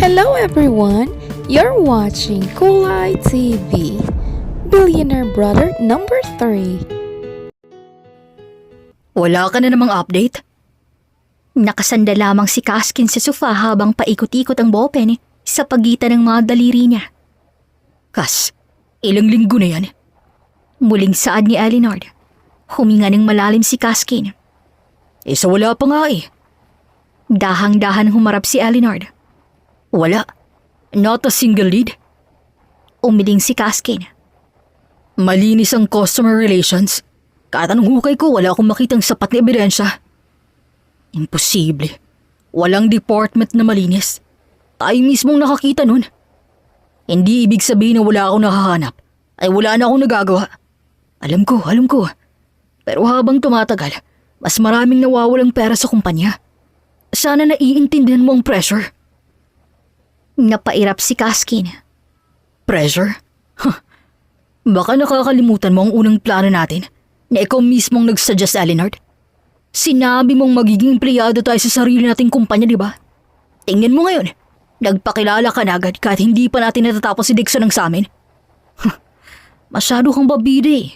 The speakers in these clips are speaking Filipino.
Hello everyone! You're watching Kulay TV. Billionaire Brother number 3. Wala ka na namang update? Nakasanda lamang si Kaskin sa sofa habang paikot-ikot ang ballpen sa pagitan ng mga daliri niya. Kas, ilang linggo na yan. Muling saad ni Elinard. Huminga ng malalim si Kaskin. Sa wala pa nga eh. Dahang-dahan humarap si Elinard. Wala. Not a single lead. Umiling si Kaskin. Malinis ang customer relations. Katanong hukay ko, wala akong makitang sapat na ebidensya. Imposible. Walang department na malinis. Tayo mismong nakakita nun. Hindi ibig sabihin na wala akong nakahanap. Ay wala na akong nagagawa. Alam ko. Pero habang tumatagal, mas maraming nawawalang pera sa kumpanya. Sana naiintindihan mo ang pressure. Napairap si Kaskin. Pressure? Baka nakakalimutan mo ang unang plano natin na ikaw mismong nagsuggest, Elinard. Sinabi mong magiging empleyado tayo sa sarili nating kumpanya, di ba? Tingnan mo ngayon, nagpakilala ka na agad kahit hindi pa natin natatapos si Dixon ng sa amin. Masyado kang babida eh.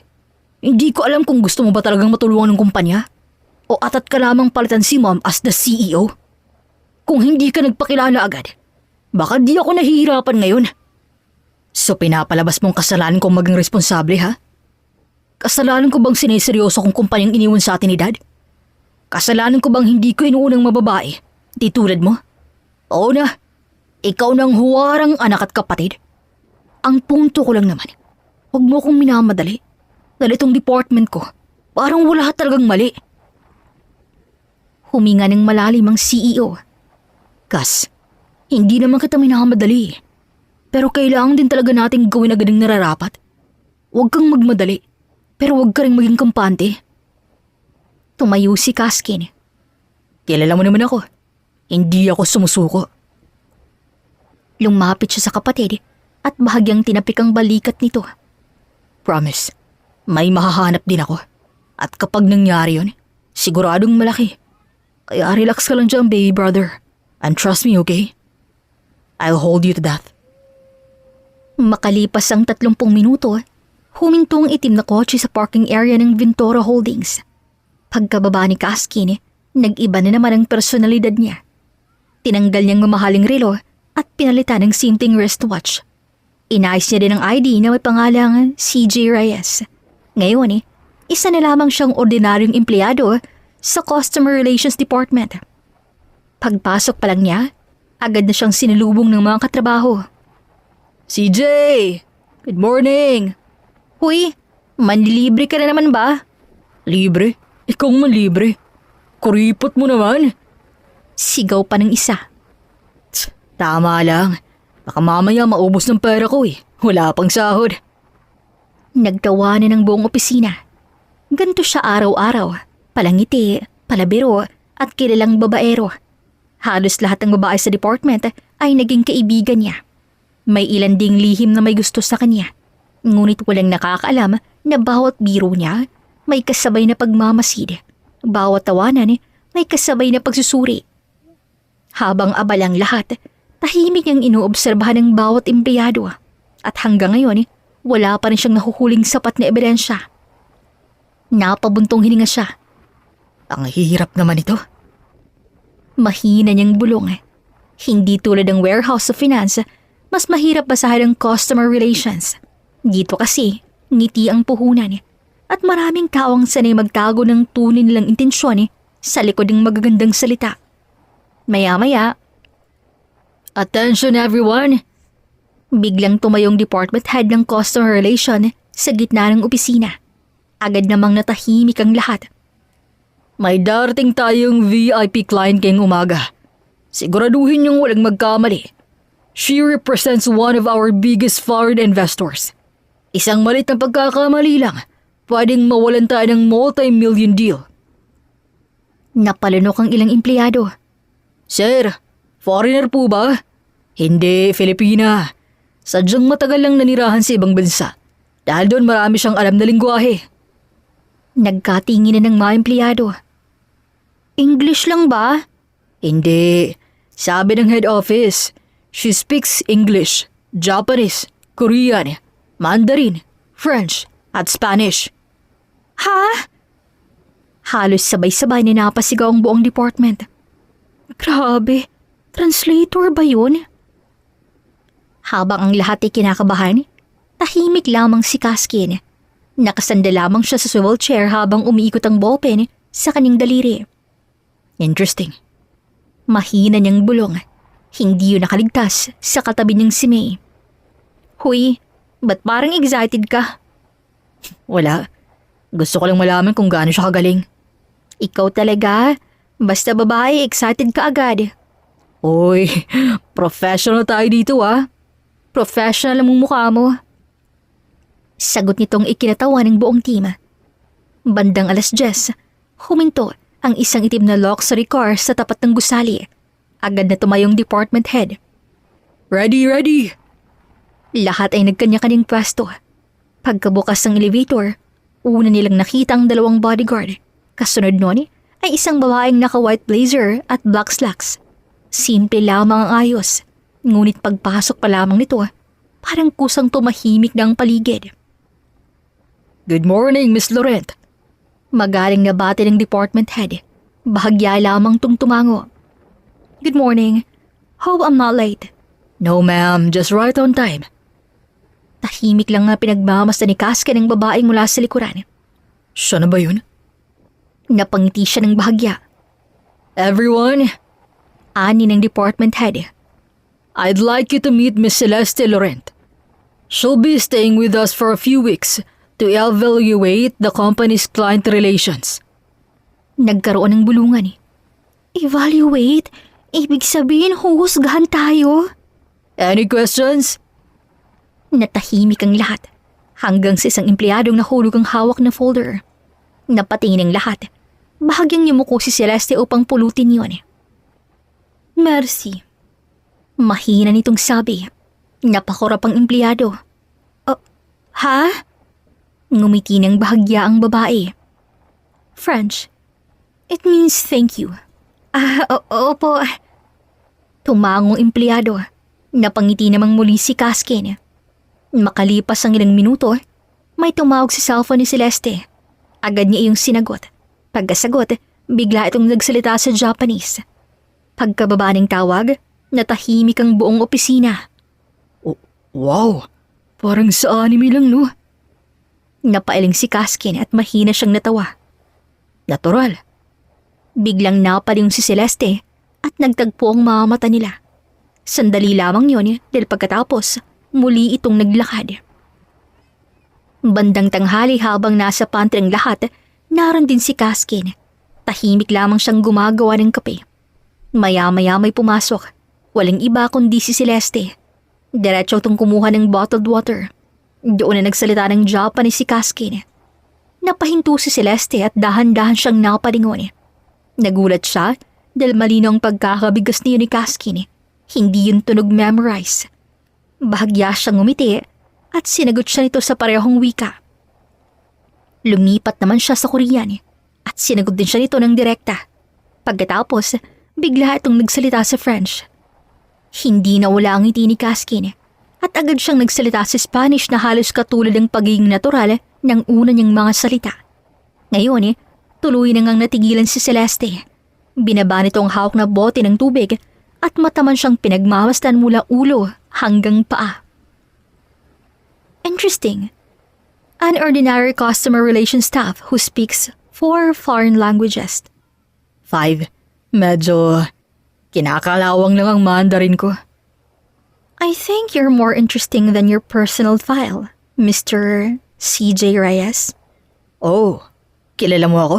Hindi ko alam kung gusto mo ba talagang matulungan ng kumpanya o atat ka lamang palitan si Mom as the CEO. Kung hindi ka nagpakilala agad, baka di ako nahihirapan ngayon. So pinapalabas mong kasalanan kong maging responsable, ha? Kasalanan ko bang sineseryoso kong kumpanyang iniwan sa atin ni Dad? Kasalanan ko bang hindi ko inuunang mababae, di tulad mo? Oo na, ikaw nang huwarang anak at kapatid. Ang punto ko lang naman, huwag mo kong minamadali. Dahil itong department ko, parang wala talagang mali. Huminga ng malalim ang CEO. Kas, hindi naman kita minamadali. Pero kailangan din talaga nating gawin agad ang nararapat. Huwag kang magmadali, pero huwag ka rin maging kampante. Tumayo si Kaskin. Kilala mo naman ako. Hindi ako sumusuko. Lumapit siya sa kapatid at bahagyang tinapik ang balikat nito. Promise, may mahahanap din ako. At kapag nangyari yun, siguradong malaki. Kaya relax ka lang dyan, baby brother. And trust me, okay? I'll hold you to that. Makalipas ang 30 minuto, huminto ang itim na kotse sa parking area ng Ventura Holdings. Pagkababa ni Kaskin, nag-iba na naman ang personalidad niya. Tinanggal niyang mamahaling relo at pinalitan ng simpleng wristwatch. Inayos niya din ang ID na may pangalang CJ Reyes. Ngayon, isa na lamang siyang ordinaryong empleyado sa Customer Relations Department. Pagpasok pa lang niya, agad na siyang sinalubong ng mga katrabaho. CJ! Good morning! Huy, manlilibre ka na naman ba? Libre? Ikaw manlibre? Kuripot mo naman! Sigaw pa ng isa. Tama lang. Baka mamaya maubos ng pera ko eh. Wala pang sahod. Nagtawanan ng buong opisina. Ganito siya araw-araw. Palangiti, palabiro, at kilalang babaero. Halos lahat ng babae sa department ay naging kaibigan niya. May ilan ding lihim na may gusto sa kanya. Ngunit walang nakakaalam na bawat biro niya may kasabay na pagmamasid. Bawat tawanan may kasabay na pagsusuri. Habang abalang lahat, tahimik niyang inoobserbahan ng bawat empleyado. At hanggang ngayon, wala pa rin siyang nahuhuling sapat na ebidensya. Napabuntong hininga siya. Ang hirap naman ito. Mahina niyang bulong. Hindi tulad ng warehouse of finance, mas mahirap basahin ang customer relations. Dito kasi, ngiti ang puhunan at maraming tao ang sanay magtago ng tunay nilang intensyon sa likod ng magagandang salita. Maya-maya, attention everyone! Biglang tumayong department head ng customer relation sa gitna ng opisina. Agad namang natahimik ang lahat. May darating tayong VIP client ngayong umaga. Siguraduhin niyong walang magkamali. She represents one of our biggest foreign investors. Isang malit na pagkakamali lang, pwedeng mawalan tayo ng multi-million deal. Napalunok ang ilang empleyado. Sir, foreigner po ba? Hindi, Filipina. Sadyang matagal lang nanirahan sa ibang bansa. Dahil doon marami siyang alam na lingwahe. Nagkatingin na ng mga empleyado. English lang ba? Hindi. Sabi ng head office, She speaks English, Japanese, Korean, Mandarin, French, at Spanish. Ha? Halos sabay-sabay na napasigaw ang buong department. Grabe, translator ba yun? Habang ang lahat ay kinakabahan, tahimik lamang si Kaskin. Nakasanda lamang siya sa swivel chair habang umiikot ang ballpen sa kanyang daliri. Interesting. Mahina niyang bulong. Hindi yun nakaligtas sa katabi niyang si May. Huy, ba't parang excited ka? Wala. Gusto ko lang malaman kung gaano siya kagaling. Ikaw talaga. Basta babae, excited ka agad. Uy, professional tayo dito ah. Professional ang mukha mo. Sagot nitong ikinatawa ng buong team. Bandang 10:00, huminto ang isang itim na luxury car sa tapat ng gusali. Agad na tumayong department head. Ready, ready! Lahat ay nagkanya-kanyang pwesto. Pagkabukas ng elevator, una nilang nakita ang 2 bodyguard. Kasunod nun ay isang babaeng naka-white blazer at black slacks. Simple lamang ang ayos, ngunit pagpasok pa lamang nito, parang kusang tumahimik ng paligid. Good morning, Miss Laurent. Magaling na bati ng department head. Bahagya lamang tung tumango. Good morning. Hope I'm not late. No ma'am, just right on time. Tahimik lang nga pinagmamasta ni Casca ng babaeng mula sa likuran. Siya na ba yun? Napangiti siya ng bahagya. Everyone, ani ng department head. I'd like you to meet Miss Celeste Laurent. She'll be staying with us for a few weeks to evaluate the company's client relations. Nagkaroon ng bulungan. Evaluate? Ibig sabihin huhusgahan tayo? Any questions? Natahimik ang lahat hanggang sa isang empleyadong nahulog ang hawak na folder. Napatingin ang lahat. Bahagyang yumuko si Celeste upang pulutin yon. Merci. Mahina nitong sabi. Napakurap ang empleyado. Ha? Ngumiti ng bahagya ang babae. French. It means thank you. Opo. Tumangong empleyado. Napangiti namang muli si Caskin. Makalipas ang ilang minuto, may tumawag sa cellphone ni Celeste. Agad niya iyong sinagot. Pagkasagot, bigla itong nagsalita sa Japanese. Pagkababa ng tawag, natahimik ang buong opisina. Wow, parang sa anime lang no? Napailing si Caskin at mahina siyang natawa. Natural. Biglang napaling si Celeste at nagtagpo ang mga mata nila. Sandali lamang yon dahil pagkatapos, muli itong naglakad. Bandang tanghali habang nasa pantry ang lahat, naroon din si Caskin. Tahimik lamang siyang gumagawa ng kape. Maya-maya may pumasok. Walang iba kundi si Celeste. Diretso itong kumuha ng bottled water. Doon na nagsalita ng Japanese si Caskin. Napahinto si Celeste at dahan-dahan siyang napalingon. Nagulat siya dahil malinaw ang pagkakabigas niyo ni Caskin. Hindi yun tunog memorize. Bahagya siyang ngumiti at sinagot siya nito sa parehong wika. Lumipat naman siya sa Korean at sinagot din siya nito ng direkta. Pagkatapos, bigla itong nagsalita sa French. Hindi nawala ang ngiti ni Caskin at agad siyang nagsalita sa Spanish na halos katulad ng pagiging natural ng una niyang mga salita. Ngayon, tuloy na ngang natigilan si Celeste. Binaba nito ang hawak na bote ng tubig at mataman siyang pinagmamasdan mula ulo hanggang paa. Interesting. An ordinary customer relations staff who speaks 4 foreign languages. 5. Medyo kinakalawang lang ang Mandarin ko. I think you're more interesting than your personal file, Mr. CJ Reyes. Oh, kilala mo ako?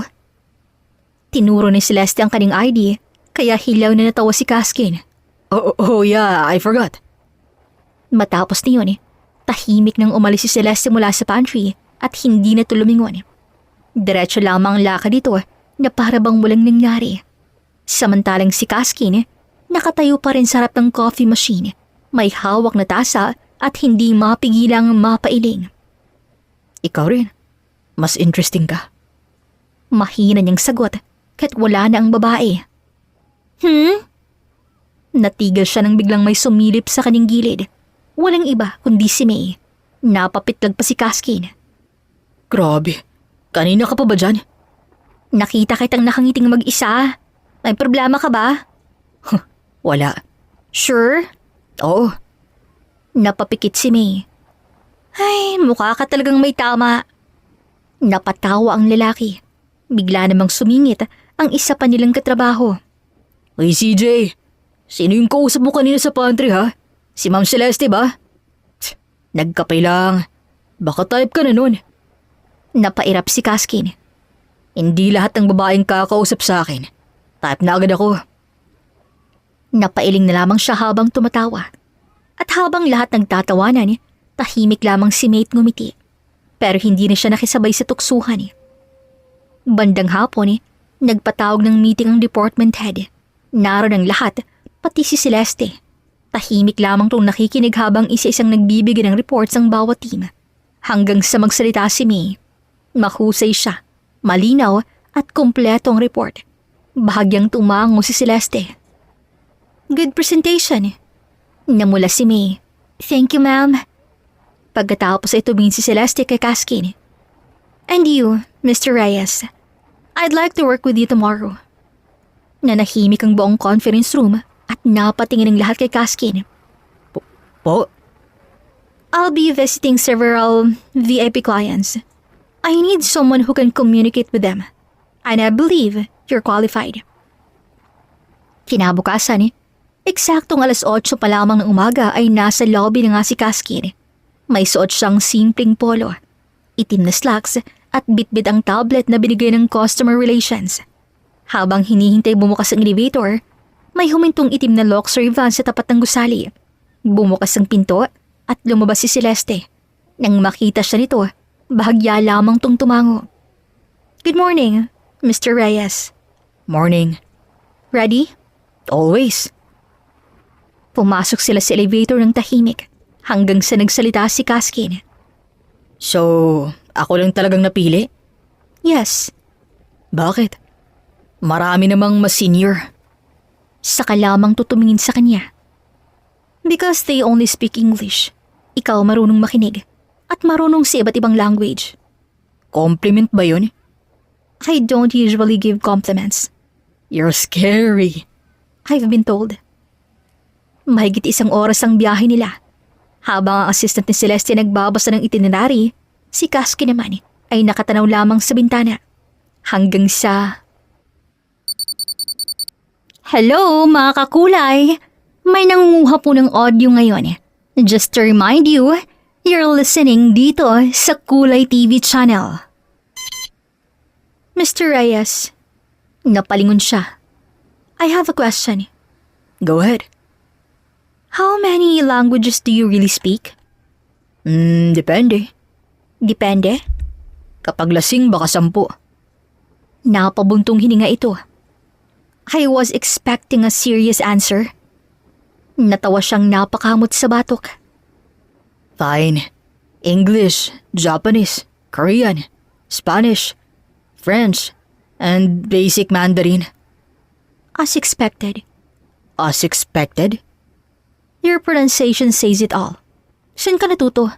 Tinuro ni Celeste ang kanyang ID, kaya hilaw na natawa si Caskin. Oh yeah, I forgot. Matapos niyon, tahimik nang umalis si Celeste mula sa pantry at hindi na tulumingon. Diretso lamang ang lakad dito na para bang walang nangyari. Samantalang si Caskin, nakatayo pa rin sa harap ng coffee machine, may hawak na tasa at hindi mapigilang mapailing. Ikaw rin, mas interesting ka. Mahina niyang sagot kahit wala na ang babae. Natigil siya nang biglang may sumilip sa kaning gilid. Walang iba kundi si May. Napapitlag pa si Kaskin. Grabe, kanina ka pa ba dyan? Nakita kitang nakangiting mag-isa. May problema ka ba? Wala. Sure? Oo, Napapikit si May. Ay, mukha ka talagang may tama. Napatawa ang lalaki. Bigla namang sumingit ang isa pa nilang katrabaho. Hey CJ, sino yung kausap mo kanina sa pantry ha? Si Ma'am Celeste ba? Nagkapay lang. Baka type ka na nun. Napairap si Kaskin. Hindi lahat ng babaeng kakausap sa akin. Type na agad ako. Napailing na lamang siya habang tumatawa. At habang lahat nagtatawanan, tahimik lamang si Mate ngumiti. Pero hindi na siya nakisabay sa tuksuhan. Bandang hapon, nagpatawag ng meeting ang department head. Naroon ang lahat, pati si Celeste. Tahimik lamang tong nakikinig habang isa-isang nagbibigay ng reports ang bawat team. Hanggang sa magsalita si May. Mahusay siya, malinaw at kumpleto ang report. Bahagyang tumango si Celeste. Good presentation. Namula si May. Thank you, ma'am. Pagkatapos ay tumingin si Celeste kay Kaskin. And you, Mr. Reyes. I'd like to work with you tomorrow. Nanahimik ang buong conference room at napatingin ang lahat kay Kaskin. Po? I'll be visiting several VIP clients. I need someone who can communicate with them. And I believe you're qualified. Kinabukasan, eksaktong 8:00 pa lamang ng umaga ay nasa lobby na nga si Kaskin. May suot siyang simpleng polo, itim na slacks at bitbit ang tablet na binigay ng customer relations. Habang hinihintay bumukas ang elevator, may humintong itim na luxury van sa tapat ng gusali. Bumukas ang pinto at lumabas si Celeste. Nang makita siya nito, bahagya lamang tong tumango. Good morning, Mr. Reyes. Morning. Ready? Always. Pumasok sila sa elevator ng tahimik hanggang sa nagsalita si Kaskin. So, ako lang talagang napili? Yes. Bakit? Marami namang mas senior. Saka lamang tutumingin sa kanya. Because they only speak English. Ikaw marunong makinig at marunong sa iba't ibang language. Compliment ba yun? I don't usually give compliments. You're scary. I've been told. Mahigit 1 oras ang biyahe nila. Habang ang assistant ni Celeste nagbabasa ng itinerary, si Kaskin naman ay nakatanaw lamang sa bintana. Hanggang sa... Hello mga kakulay! May nangunguha po ng audio ngayon. Just to remind you, you're listening dito sa Kulay TV channel. Mr. Reyes, napalingon siya. I have a question. Go ahead. How many languages do you really speak? Depende. Depende? Kapag lasing baka 10. Napabuntong hininga ito. I was expecting a serious answer. Natawa siyang napakamot sa batok. Fine. English, Japanese, Korean, Spanish, French, and basic Mandarin. As expected. As expected? Your pronunciation says it all. Saan ka natuto?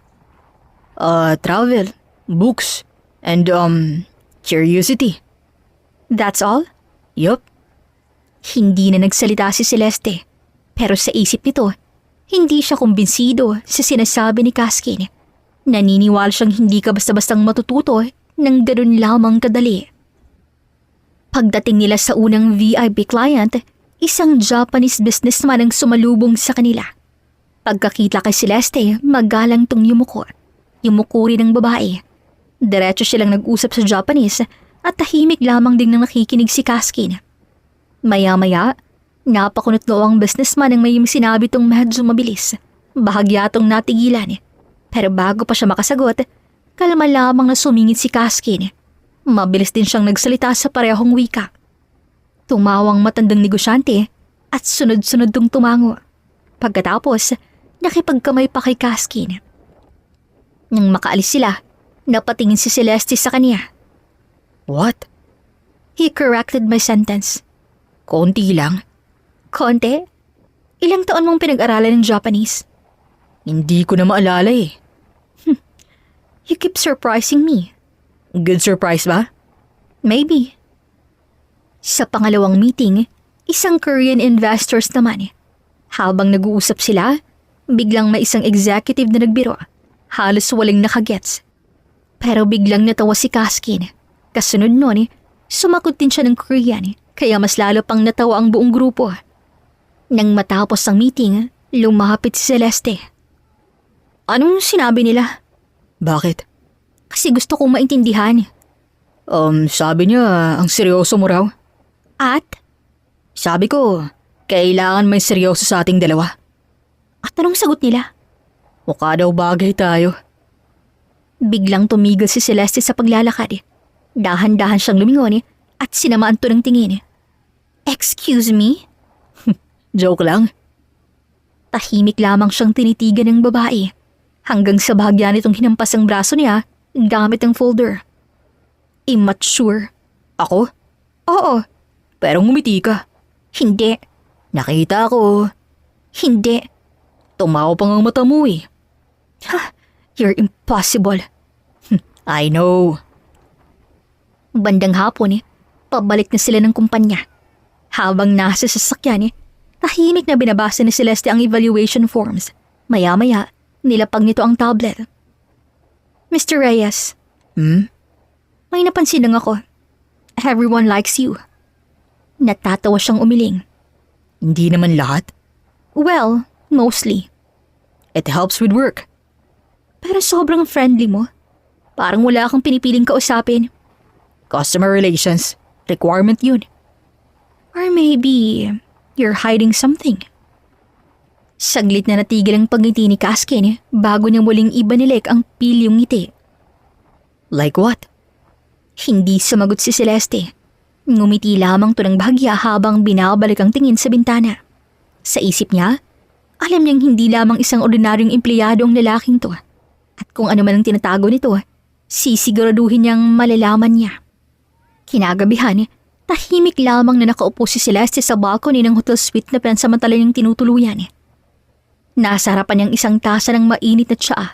Travel, books, and curiosity. That's all? Yup. Hindi na nagsalita si Celeste. Pero sa isip nito, hindi siya kumbinsido sa sinasabi ni Kaskin. Naniniwala siyang hindi ka basta-bastang matututo ng ganun lamang kadali. Pagdating nila sa unang VIP client, isang Japanese businessman ang sumalubong sa kanila. Pagkakita kay Celeste, magalang tong yumuko. Yumuko rin ng babae. Diretso silang nag-usap sa Japanese at tahimik lamang ding nang nakikinig si Kaskin. Maya-maya, napakunot-lo ang businessman nang may sinabi tong medyo mabilis. Bahagya tong natigilan. Pero bago pa siya makasagot, kalma lamang na sumingit si Kaskin. Mabilis din siyang nagsalita sa parehong wika. Tumawang matandang negosyante at sunod-sunod tong tumango. Pagkatapos, nakipagkamay pa kay Kaskin. Nang makaalis sila, napatingin si Celeste sa kanya. What? He corrected my sentence. Konti lang. Konti? Ilang taon mong pinag-aralan ng Japanese? Hindi ko na maalala eh. You keep surprising me. Good surprise ba? Maybe. Sa pangalawang meeting, isang Korean investors naman. Habang nag-uusap sila, biglang may isang executive na nagbiro. Halos walang nakagets. Pero biglang natawa si Kaskin. Kasunod nun, sumagot din siya ng Korean, kaya mas lalo pang natawa ang buong grupo. Nang matapos ang meeting, lumapit si Celeste. Anong sinabi nila? Bakit? Kasi gusto kong maintindihan. Sabi niya, ang seryoso mo raw. At? Sabi ko, kailangan may seryoso sa ating dalawa. At anong sagot nila? Mukha daw bagay tayo. Biglang tumigil si Celeste sa paglalakad. Dahan-dahan siyang lumingon at sinamaan to ng tingin. Excuse me? Joke lang. Tahimik lamang siyang tinitigan ng babae hanggang sa bahagya nitong hinampas ang braso niya gamit ang folder. Immature. Ako? Oo. Pero ngumiti ka. Hindi. Nakita ko. Hindi. Tumawa pa ang mata mo eh. You're impossible. I know. Bandang hapon pabalik na sila ng kumpanya. Habang nasa sasakyan tahimik na binabasa ni Celeste ang evaluation forms. Maya-maya, nilapag nito ang tablet. Mr. Reyes. May napansin lang ako. Everyone likes you. Natatawa siyang umiling. Hindi naman lahat. Well, mostly. It helps with work. Pero sobrang friendly mo. Parang wala kang pinipiling kausapin. Customer relations. Requirement yun. Or maybe, you're hiding something. Saglit na natigil ang pagngiti ni Kaskin bago niya muling ibanilik ang pilyong ngiti. Like what? Hindi sumagot si Celeste. Ngumiti lamang to ng bahagya habang binabalik ang tingin sa bintana. Sa isip niya, alam niyang hindi lamang isang ordinaryong empleyado ang lalaking to. At kung ano man ang tinatago nito, sisiguraduhin niyang malalaman niya. Kinagabihan, tahimik lamang na nakaupo si Celeste sa balcony ng hotel suite na pansamantala niyang tinutuluyan. Nasa harapan niyang isang tasa ng mainit na tsaa.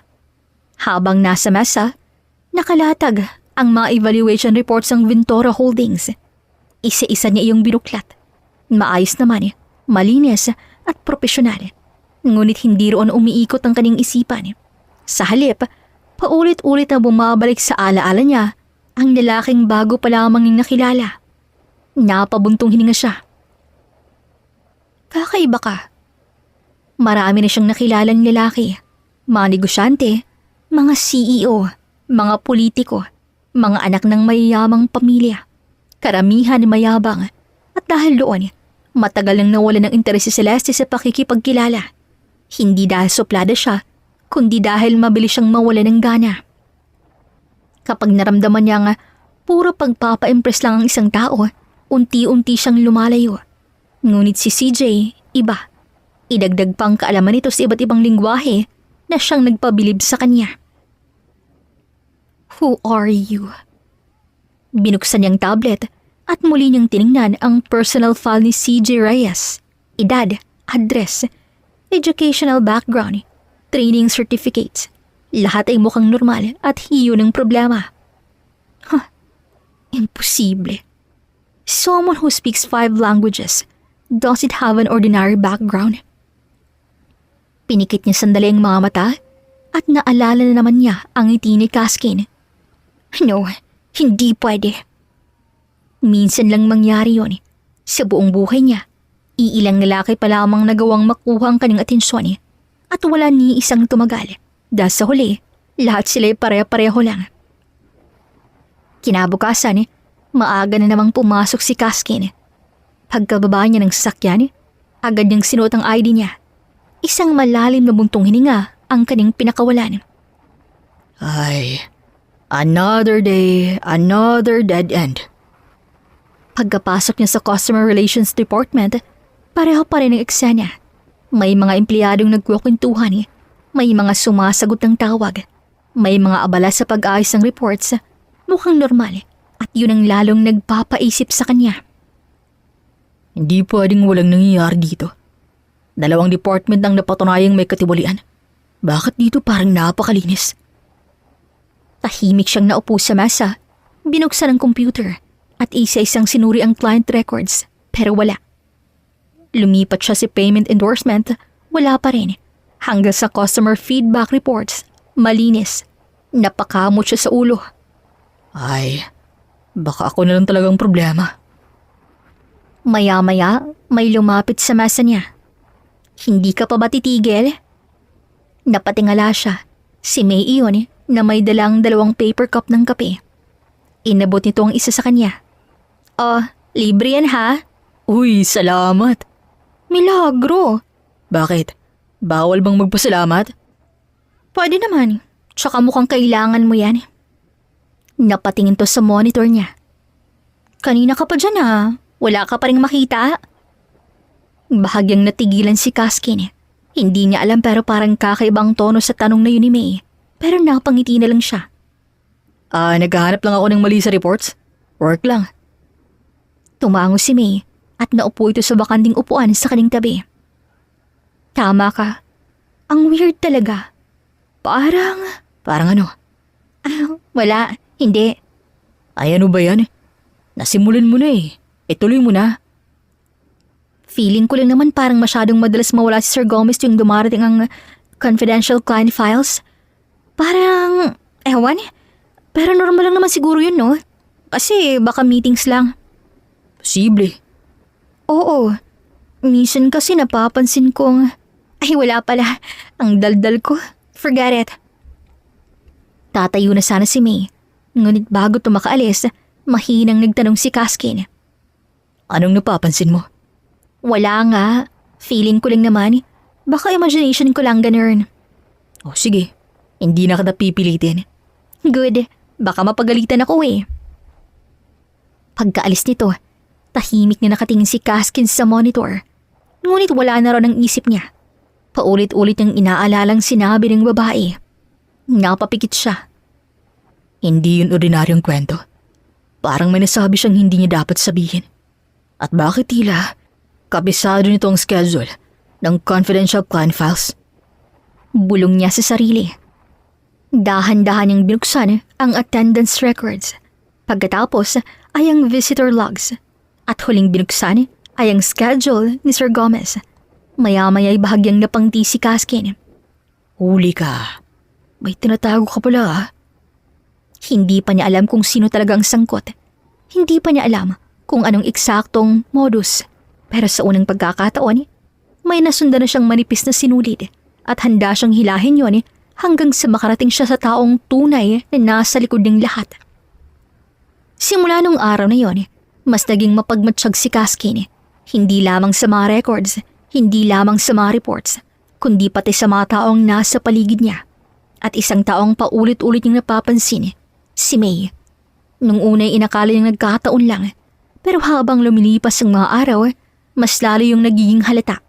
Habang nasa mesa, nakalatag ang mga evaluation reports ng Ventura Holdings. Isa-isa niya iyong binuklat. Maayos naman, malinis at profesional. Ngunit hindi roon umiikot ang kanyang isipan. Sa halip, paulit-ulit na bumabalik sa alaala niya ang lalaking bago pa lamang niyang nakilala. Napabuntong hininga siya. Kakaiba ka. Marami na siyang nakilalang lalaki. Mga negosyante, mga CEO, mga politiko, mga anak ng mayayamang pamilya. Karamihan mayabang. At dahil doon, matagal nang nawala ng interes si Celeste sa pakikipagkilala. Hindi dahil suplada siya, kundi dahil mabilis siyang mawala ng gana. Kapag naramdaman niya nga, puro pagpapa-impress lang ang isang tao, unti-unti siyang lumalayo. Ngunit si CJ, iba. Idagdag pang kaalaman nito sa iba't ibang lingwahe na siyang nagpabilib sa kanya. Who are you? Binuksan niyang tablet at muli niyang tiningnan ang personal file ni CJ Reyes. Edad, address, educational background, training certificates. Lahat ay mukhang normal at hiyo ng problema. Imposible. Someone who speaks 5 languages doesn't have an ordinary background. Pinikit niya sandali ang mga mata at naalala na naman niya ang ngiti ni Kaskin. No, hindi pwede. Minsan lang mangyari yon. Sa buong buhay niya, iilang lalaki pa lamang nagawang makuha ang kanyang atensyon at wala ni isang tumagal. Dahil sa huli, lahat sila'y pare-pareho lang. Kinabukasan, maaga na namang pumasok si Kaskin. Pagkababa niya ng sasakyan, agad niyang sinuot ang ID niya. Isang malalim na buntong hininga ang kanyang pinakawalan. Ay, another day, another dead end. Pagkapasok niya sa Customer Relations Department, pareho pa rin ang eksena. May mga empleyadong nagkukwentuhan, may mga sumasagot ng tawag, may mga abala sa pag-ayos ng reports, mukhang normal at yun ang lalong nagpapaisip sa kanya. Hindi pwedeng walang nangyayari dito. 2 department ang napatunayang may katiwalian. Bakit dito parang napakalinis? Tahimik siyang naupo sa mesa, binuksan ang computer at isa-isang sinuri ang client records pero wala. Lumipat siya sa payment endorsement, wala pa rin. Hanggang sa customer feedback reports, malinis. Napakamot siya sa ulo. Ay, baka ako na lang talagang problema. Maya-maya, may lumapit sa mesa niya. Hindi ka pa ba titigil? Napatingala siya. Si May iyon na may dalang 2 paper cup ng kape. Inabot nito ang isa sa kanya. Oh, libre yan ha? Uy, salamat. Milagro. Bakit? Bawal bang magpasalamat? Pwede naman. Tsaka mukhang kailangan mo yan. Napatingin to sa monitor niya. Kanina ka pa dyan ha. Wala ka pa rin makita. Bahagyang natigilan si Kaskin. Hindi niya alam pero parang kakaibang tono sa tanong na yun ni May. Pero napangiti na lang siya. Naghahanap lang ako ng mali sa reports. Work lang. Tumango si May at naupo ito sa bakanting upuan sa kaning tabi. Tama ka. Ang weird talaga. Parang ano? Wala, hindi. Ay ano ba yan? Nasimulan mo na eh. Ituloy mo na. Feeling ko lang naman parang masyadong madalas mawala si Sir Gomez tuwing dumarating ang confidential client files. Parang, ewan, pero normal lang naman siguro yun, no? Kasi baka meetings lang. Posible. Oo, minsan kasi napapansin kong, ay wala pala, ang daldal ko. Forget it. Tatayo na sana si May, ngunit bago tumakaalis, mahinang nagtanong si Kaskin. Anong napapansin mo? Wala nga. Feeling ko lang naman. Baka imagination ko lang ganun. Oh sige, hindi na kita pipilitin. Good. Baka mapagalitan ako eh. Pagkaalis nito, tahimik na nakatingin si Kaskin sa monitor. Ngunit wala na ron ang isip niya. Paulit-ulit niyang inaalalang sinabi ng babae. Napapikit siya. Hindi yun ordinaryong kwento. Parang may nasabi siyang hindi niya dapat sabihin. At bakit tila kabisado nito ang schedule ng confidential client files? Bulong niya sa sarili. Dahan-dahan niyang binuksan ang attendance records. Pagkatapos ay ang visitor logs. At huling binuksan ay ang schedule ni Sir Gomez. Maya-maya'y bahagyang napangti si Kaskin. Huli ka. May tinatago ka pala ah. Hindi pa niya alam kung sino talaga ang sangkot. Hindi pa niya alam kung anong eksaktong modus. Pero sa unang pagkakataon, may nasundan na siyang manipis na sinulid at handa siyang hilahin yon hanggang sa makarating siya sa taong tunay na nasa likod ng lahat. Simula nung araw na yon, mas naging mapagmatsyag si Kaskin. Hindi lamang sa mga records, hindi lamang sa mga reports, kundi pati sa mga taong nasa paligid niya. At isang taong paulit-ulit niyang napapansin, si May. Nung una'y inakala niyang nagkataon lang, pero habang lumilipas ang mga araw, mas lalo yung nagiging halata.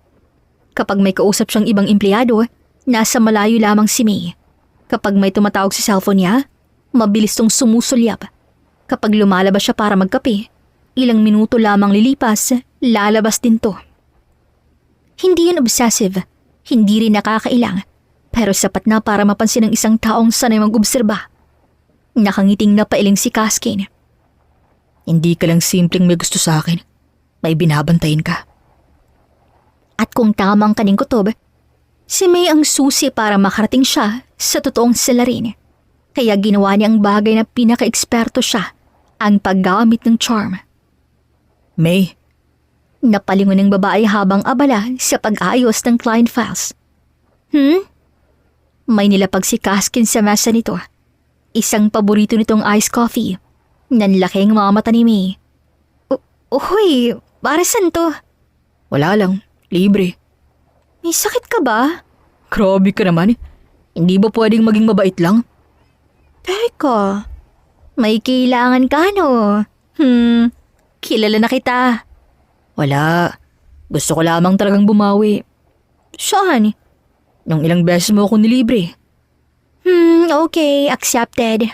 Kapag may kausap siyang ibang empleyado, nasa malayo lamang si May. Kapag may tumatawag sa cellphone niya, mabilis tong sumusulyap. Kapag lumalabas siya para magkape, ilang minuto lamang lilipas, lalabas din to. Hindi yun obsessive, hindi rin nakakailang, pero sapat na para mapansin ng isang taong sanay mag-obserba. Nakangiting napailing si Kaskin. Hindi ka lang simpleng may gusto sa akin. May binabantayin ka. At kung tamang kaning kutob, si May ang susi para makarating siya sa totoong salarin. Kaya ginawa niya ang bagay na pinaka-eksperto siya, ang paggamit ng charm. May, Napalingon ng babae habang abala sa pag-aayos ng client files. May nilapag si Kaskin sa mesa nito. Isang paborito nitong iced coffee. Nanlaki ang mga mata ni May. Uy, para saan to? wala lang. Libre. May sakit ka ba? Grabe ka naman. Hindi ba pwedeng maging mabait lang? Teka, may kailangan ka no? Kilala na kita. Wala. Gusto ko lamang talagang bumawi. Saan? Nung ilang beses mo ako nilibre. Okay, accepted.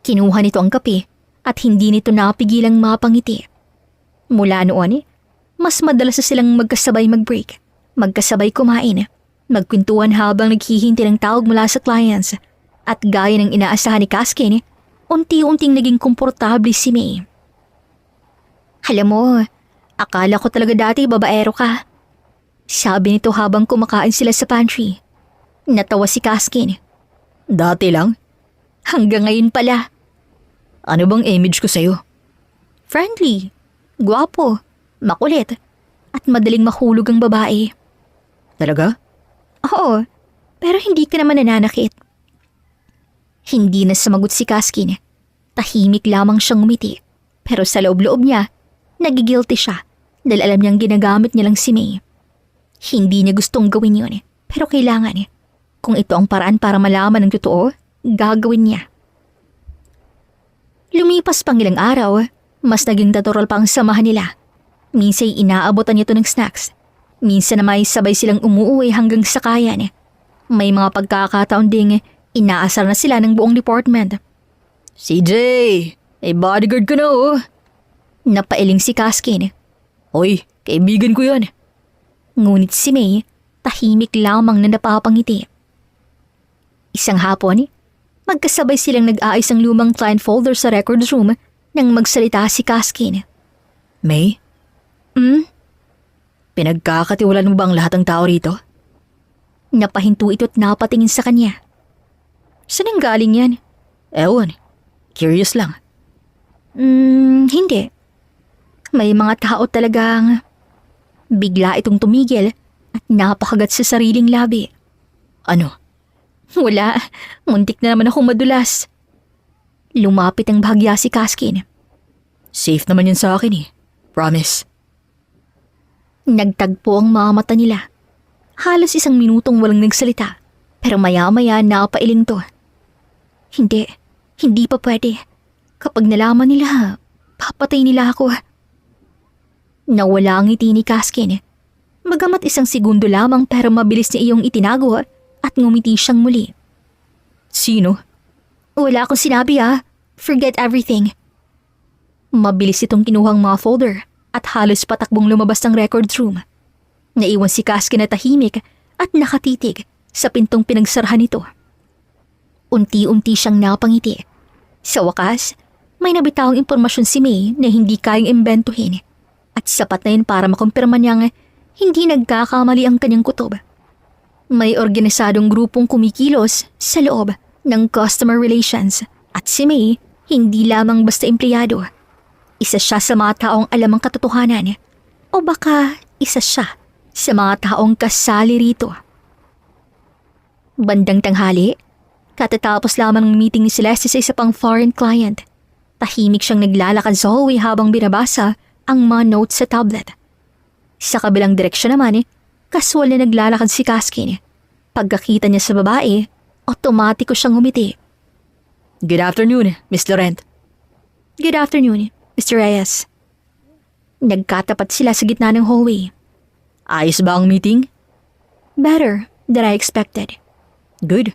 Kinuha nito ang kape at hindi nito napigilang mapangiti. Mula noon, mas madalas na silang magkasabay mag-break, magkasabay kumain, magkwentuhan habang naghihintay ng tawag mula sa clients. At gaya ng inaasahan ni Kaskin, unti-unting naging komportable si May. Alam mo, akala ko talaga dati babaero ka. Sabi nito habang kumakain sila sa pantry. Natawa si Kaskin. Dati lang? Hanggang ngayon pala. Ano bang image ko sa'yo? Friendly, gwapo, makulit, at madaling mahulog ang babae. Talaga? Oo, pero hindi ka naman nananakit. Hindi na sumagot si Kaskin. Tahimik lamang siyang ngumiti. Pero sa loob-loob niya, nagigilty siya dahil alam niyang ginagamit niya lang si May. Hindi niya gustong gawin yun, pero kailangan. Kung ito ang paraan para malaman ng totoo, gagawin niya. Lumipas pang ilang araw, mas naging natural pa ang samahan nila. Minsan inaabotan niya ito ng snacks. Minsan na may sabay silang umuuwi hanggang sa kayan. May mga pagkakataon ding inaasar na sila ng buong department. CJ, may bodyguard ka na oh. Napailing si Kaskin. Hoy, kaibigan ko yun. Ngunit si May, tahimik lamang na napapangiti. Isang hapon, magkasabay silang nag-aayos ng lumang client folder sa records room nang magsalita si Kaskin. May? Pinagkakatiwalaan mo ba ang lahat ng tao rito? Napahinto ito at napatingin sa kanya. Saan ang galing yan? Ewan, curious lang. Hindi. May mga tao talagang bigla itong tumigil at napakagat sa sariling labi. Ano? Wala, muntik na naman akong madulas. Lumapit ang bahagya si Kaskin. Safe naman yun sa akin eh. Promise. Nagtagpo ang mga mata nila. Halos 1 minutong walang nagsalita. Pero maya-maya napailing to. Hindi pa pwede. Kapag nalaman nila, papatay nila ako. Nawala ang ngiti ni Kaskin. Bagamat 1 segundo lamang pero mabilis niya iyong itinago at ngumiti siyang muli. Sino? Wala akong sinabi Forget everything. Mabilis itong kinuhang mga folder at halos patakbong lumabas ng records room. Naiwan si Kaskin na tahimik at nakatitig sa pintong pinagsarahan nito. Unti-unti siyang napangiti. Sa wakas, may nabitawang impormasyon si May na hindi kayang imbentuhin at sapat na yun para makumpirma niyang hindi nagkakamali ang kanyang kutob. May organisadong grupong kumikilos sa loob ng customer relations at si May hindi lamang basta empleyado. Isa siya sa mga taong alam ang katotohanan o baka isa siya sa mga taong kasali rito. Bandang tanghali, katatapos lamang ng meeting ni Celeste sa isa pang foreign client. Tahimik siyang naglalakad sa hallway habang binabasa ang mga notes sa tablet. Sa kabilang direksyon naman, kaswal na naglalakad si Kaskin. Pagkakita niya sa babae, otomatiko siyang umiti. Good afternoon, Miss Laurent. Good afternoon, Mr. Reyes. Nagkatapat sila sa gitna ng hallway. Ayos ba ang meeting? Better than I expected. Good.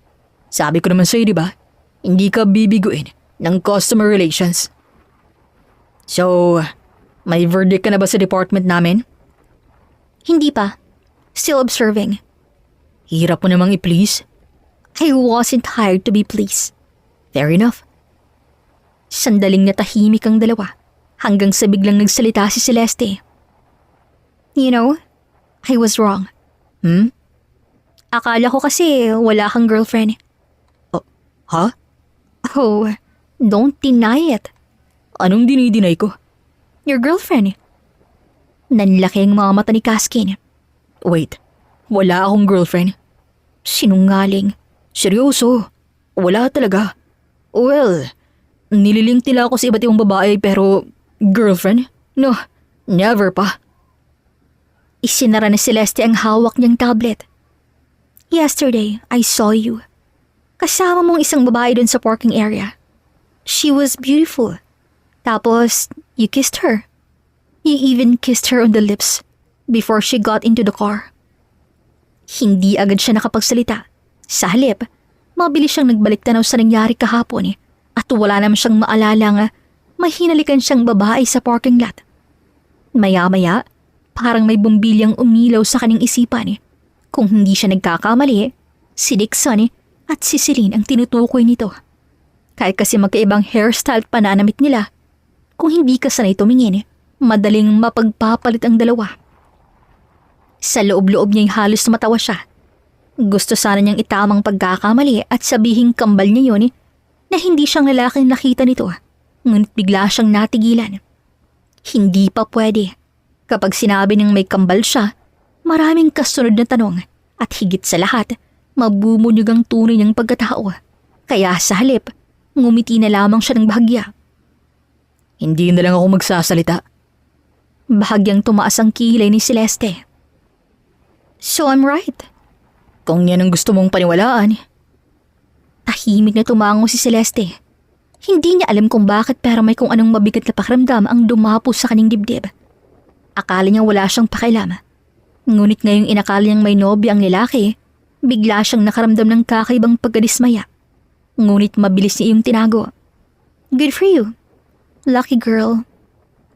Sabi ko naman sa'yo, di ba? Hindi ka bibiguin ng customer relations. So, may verdict ka na ba sa department namin? Hindi pa. Still observing. Hirap mo namang i-please. I wasn't hired to be pleased. Fair enough. Sandaling natahimik ang dalawa hanggang sa biglang nagsalita si Celeste. You know, I was wrong. Akala ko kasi wala kang girlfriend. Ha? Oh, don't deny it. Anong dinidinay ko? Your girlfriend. Nanlaki ang mga mata ni Kaskin. Wait, wala akong girlfriend. Sinungaling. Seryoso, wala talaga. Well, nililink nila ako sa iba't ibang babae pero girlfriend? No, never pa. Isinara ni Celeste ang hawak niyang tablet. Yesterday, I saw you. Kasama mong isang babae dun sa parking area. She was beautiful. Tapos, you kissed her. You even kissed her on the lips before she got into the car. Hindi agad siya nakapagsalita. Sa halip, mabilis siyang nagbalik tanaw sa nangyari kahapon at wala naman siyang maalala nga may hinalikan siyang babae sa parking lot. Maya-maya, Parang may bumbilyang umilaw sa kanyang isipan. Kung hindi siya nagkakamali, si Dixon at si Celine ang tinutukoy nito. Kahit kasi magkaibang hairstyle at pananamit nila, kung hindi ka sanay tumingin, madaling mapagpapalit ang dalawa. Sa loob-loob niya halos matawa siya. Gusto sana niyang itamang pagkakamali at sabihing kambal niya yun na hindi siyang lalaking nakita nito. Ngunit bigla siyang natigilan. Hindi pa pwede. Kapag sinabi niyang may kambal siya, maraming kasunod na tanong at higit sa lahat, mabumunyog ang tunay niyang pagkatao. Kaya sa halip, ngumiti na lamang siya ng bahagya. Hindi na lang ako magsasalita. Bahagyang tumaas ang kilay ni Celeste. So I'm right. Kung yan ang gusto mong paniwalaan. Tahimik na tumango si Celeste. Hindi niya alam kung bakit pero may kung anong mabigat na pakiramdam ang dumapo sa kanyang dibdib. Akala niya wala siyang pakialam. Ngunit ngayong inakala niyang may nobya ang lalaki, bigla siyang nakaramdam ng kakaibang pagkadismaya. Ngunit mabilis niya iyong tinago. Good for you. Lucky girl.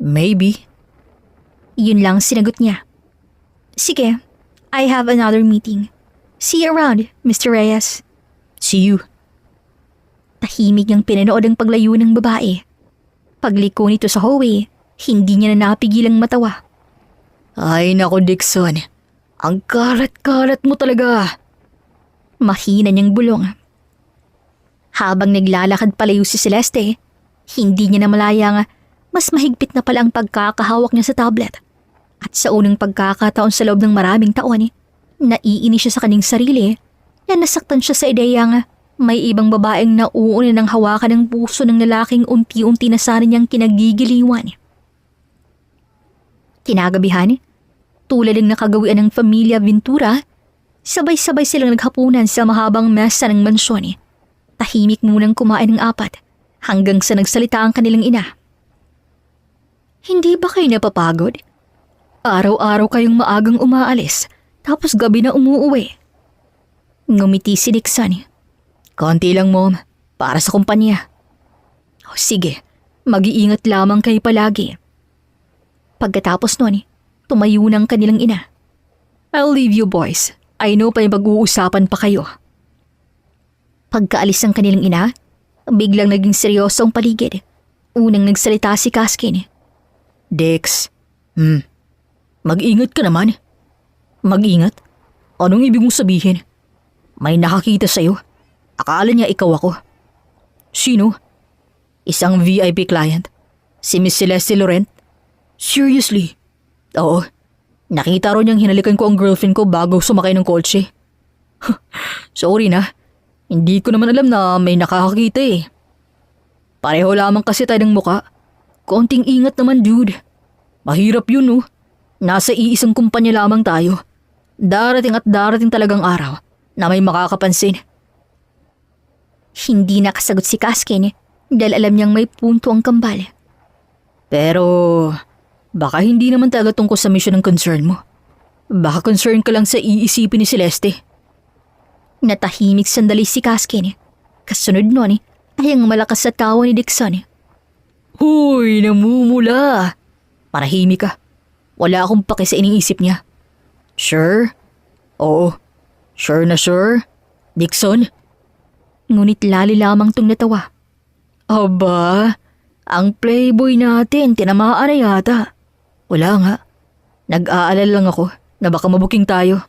Maybe. Yun lang sinagot niya. Sige, I have another meeting. See you around, Mr. Reyes. See you. Tahimik niyang pinanood ang paglayo ng babae. Pagliko nito sa hallway, hindi niya na napigilang matawa. Ay nako Dixon, ang kalat-kalat mo talaga. Mahina niyang bulong. Habang naglalakad palayo si Celeste, hindi niya namalayang mas mahigpit na pala ang pagkakahawak niya sa tablet. At sa unang pagkakataon sa loob ng maraming taon, naiinis siya sa kanyang sarili na nasaktan siya sa ideyang may ibang babaeng nauuna ng hawakan ng puso ng lalaking unti-unti na sana niyang kinagigiliwan. Kinagabihan, tulad ng nakagawian ng Pamilya Ventura, sabay-sabay silang naghapunan sa mahabang mesa ng mansyon. Tahimik munang kumain ng apat hanggang sa nagsalita ang kanilang ina. Hindi ba kayo napapagod? Araw-araw kayong maagang umaalis tapos gabi na umuuwi. Ngumiti si Dixon. Konti lang mom, para sa kumpanya. Oh, sige, mag-iingat lamang kayo palagi. Pagkatapos nun, tumayo ng kanilang ina. I'll leave you boys. I know pa yung pag-uusapan pa kayo. Pagkaalis ng kanilang ina, biglang naging seryoso ang paligid. Unang nagsalita si Kaskin. Dex, mag-ingat ka naman. Mag-ingat? Anong ibig mong sabihin? May nakakita sa'yo. Akala niya ikaw ako. Sino? Isang VIP client. Si Miss Celeste Laurent. Seriously? Oo. Nakita ro niyang hinalikan ko ang girlfriend ko bago sumakay ng kotse. Sorry na. Hindi ko naman alam na may nakakakita eh. Pareho lamang kasi tayo ng muka. Konting ingat naman dude. Mahirap yun no. Nasa iisang kumpanya lamang tayo. Darating at darating talagang araw na may makakapansin. Hindi nakasagot si Kaskin dahil alam niyang may punto ang kambal. Pero baka hindi naman talaga tungkol sa mission ng concern mo. Baka concern ka lang sa iisipin ni Celeste. Natahimik sandali si Kaskin. Kasunod nun ay ang malakas na tawa ni Dixon. Huy, namumula. Marahimik ka. Wala akong paki sa iniisip niya. Sure? Oo. Sure na sure? Dixon? Ngunit lali lamang tong natawa. Aba, ang playboy natin tinamaan na yata. Wala nga. Nag-aalala lang ako na baka mabuking tayo.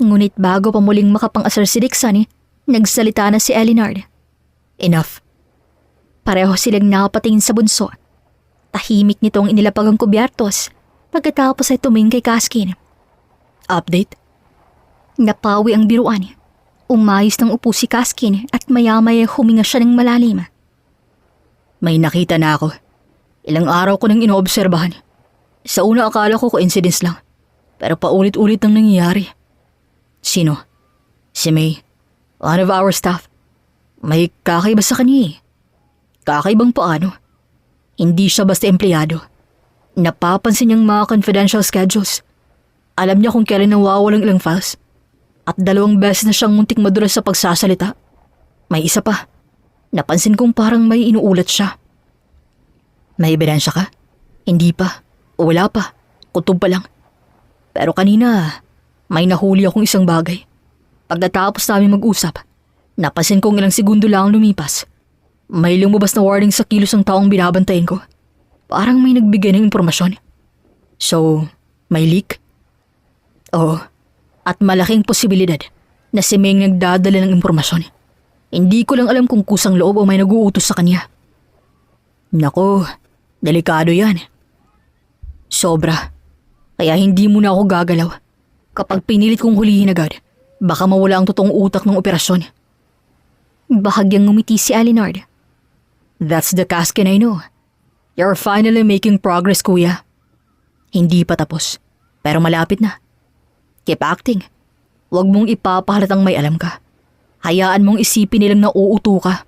Ngunit bago pa muling makapang-asar si Dixon, nagsalita na si Elinard. Enough. Pareho silang nakapatingin sa bunso. Tahimik nitong inilapag ang kubyartos pagkatapos ay tumingin kay Kaskin. Update? Napawi ang biruan. Umayos ng upo si Kaskin at maya-maya huminga siya ng malalim. May nakita na ako. Ilang araw ko nang inoobserbahan. Sa una akala ko coincidence lang. Pero paulit-ulit ang nangyayari. Sino? Si May. One of our staff. May kakaiba sa kanya eh. Kakaibang paano? Hindi siya basta empleyado. Napapansin niyang mga confidential schedules. Alam niya kung kailan nawawalang ilang files. At 2 beses na siyang muntik madulas sa pagsasalita. May isa pa. Napansin kong parang may inuulat siya. May ebidensya ka? Hindi pa. Wala pa. Kutob pa lang. Pero kanina, may nahuli akong isang bagay. Pagkatapos namin mag-usap, napansin kong ilang segundo lang ang lumipas. May lumabas na warning sa kilos ng taong binabantayan ko. Parang may nagbigay ng impormasyon. So, may leak? Oo. At malaking posibilidad na si Meng nagdadala ng impormasyon. Hindi ko lang alam kung kusang loob o may nag-uutos sa kanya. Nako, delikado yan. Sobra. Kaya hindi muna ako gagalaw. Kapag pinilit kong hulihin agad, baka mawala ang totoong utak ng operasyon. Bahagyang ngumiti si Alinard. That's the Kaskin I know. You're finally making progress, kuya. Hindi pa tapos, pero malapit na. Keep acting. Huwag mong ipapahalatang may alam ka. Hayaan mong isipin nilang nauuto ka.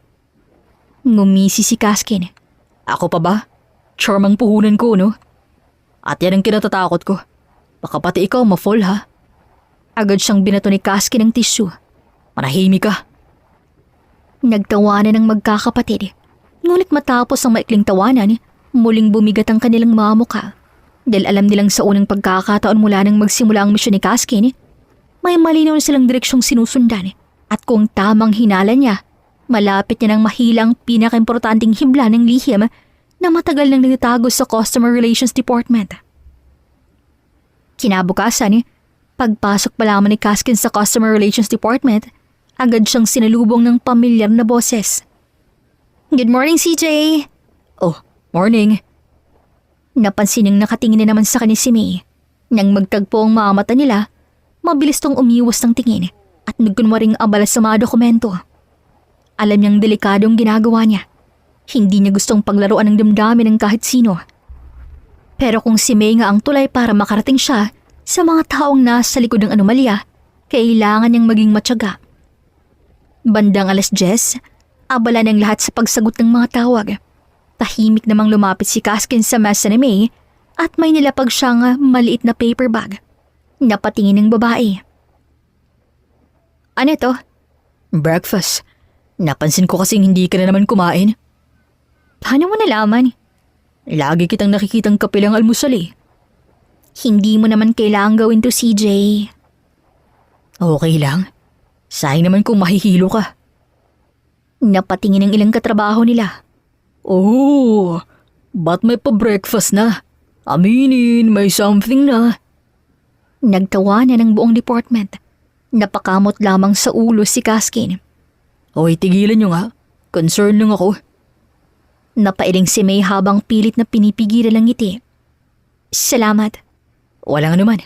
Ngumisi si Kaskin. Ako pa ba? Charmang puhunan ko, no? At yan ang kinatatakot ko. Baka pati ikaw ma-fall, ha? Agad siyang binato ni Kaskin ng tissue. Manahimik ka. Nagtawanan ng magkakapatid. Ngunit matapos ang maikling tawanan, muling bumigat ang kanilang mga mukha. Dahil alam nilang sa unang pagkakataon mula nang magsimula ang misyon ni Kaskin, may malinaw na silang direksyong sinusundan. At kung tamang hinala niya, malapit niya nang mahila ang pinaka-importanting himla ng lihim na matagal nang nagtatago sa Customer Relations Department. Kinabukasan, pagpasok pa lamang ni Kaskin sa Customer Relations Department, agad siyang sinalubong ng pamilyar na boses. Good morning, CJ! Oh, morning. Napansin niyang nakatingin na naman sa kanya si May. Nang magtagpo ang mga mata nila, mabilis tong umiwas ng tingin at nagkunwaring abala sa mga dokumento. Alam niyang delikadong ginagawa niya. Hindi niya gustong paglaruan ng damdamin ng kahit sino. Pero kung si May nga ang tulay para makarating siya sa mga taong nasa likod ng anomalya, kailangan niyang maging matyaga. Bandang 10:00, abala ng lahat sa pagsagot ng mga tawag. Tahimik namang lumapit si Kaskin sa mesa ni May at may nilapag siyang maliit na paper bag. Napatingin ng babae. Ano ito? Breakfast. Napansin ko kasing hindi ka na naman kumain. Paano mo nalaman? Lagi kitang nakikitang kapilang almusal eh. Hindi mo naman kailangang gawin to, CJ. Okay lang. Sayang naman kung mahihilo ka. Napatingin ng ilang katrabaho nila. Oh, ba't may pa-breakfast na? Aminin, may something na. Nagtawa na ng buong department. Napakamot lamang sa ulo si Kaskin. Hoy, tigilan nyo nga. Concern lang ako. Napailing si May habang pilit na pinipigilan ang ngiti. Salamat. Walang anuman.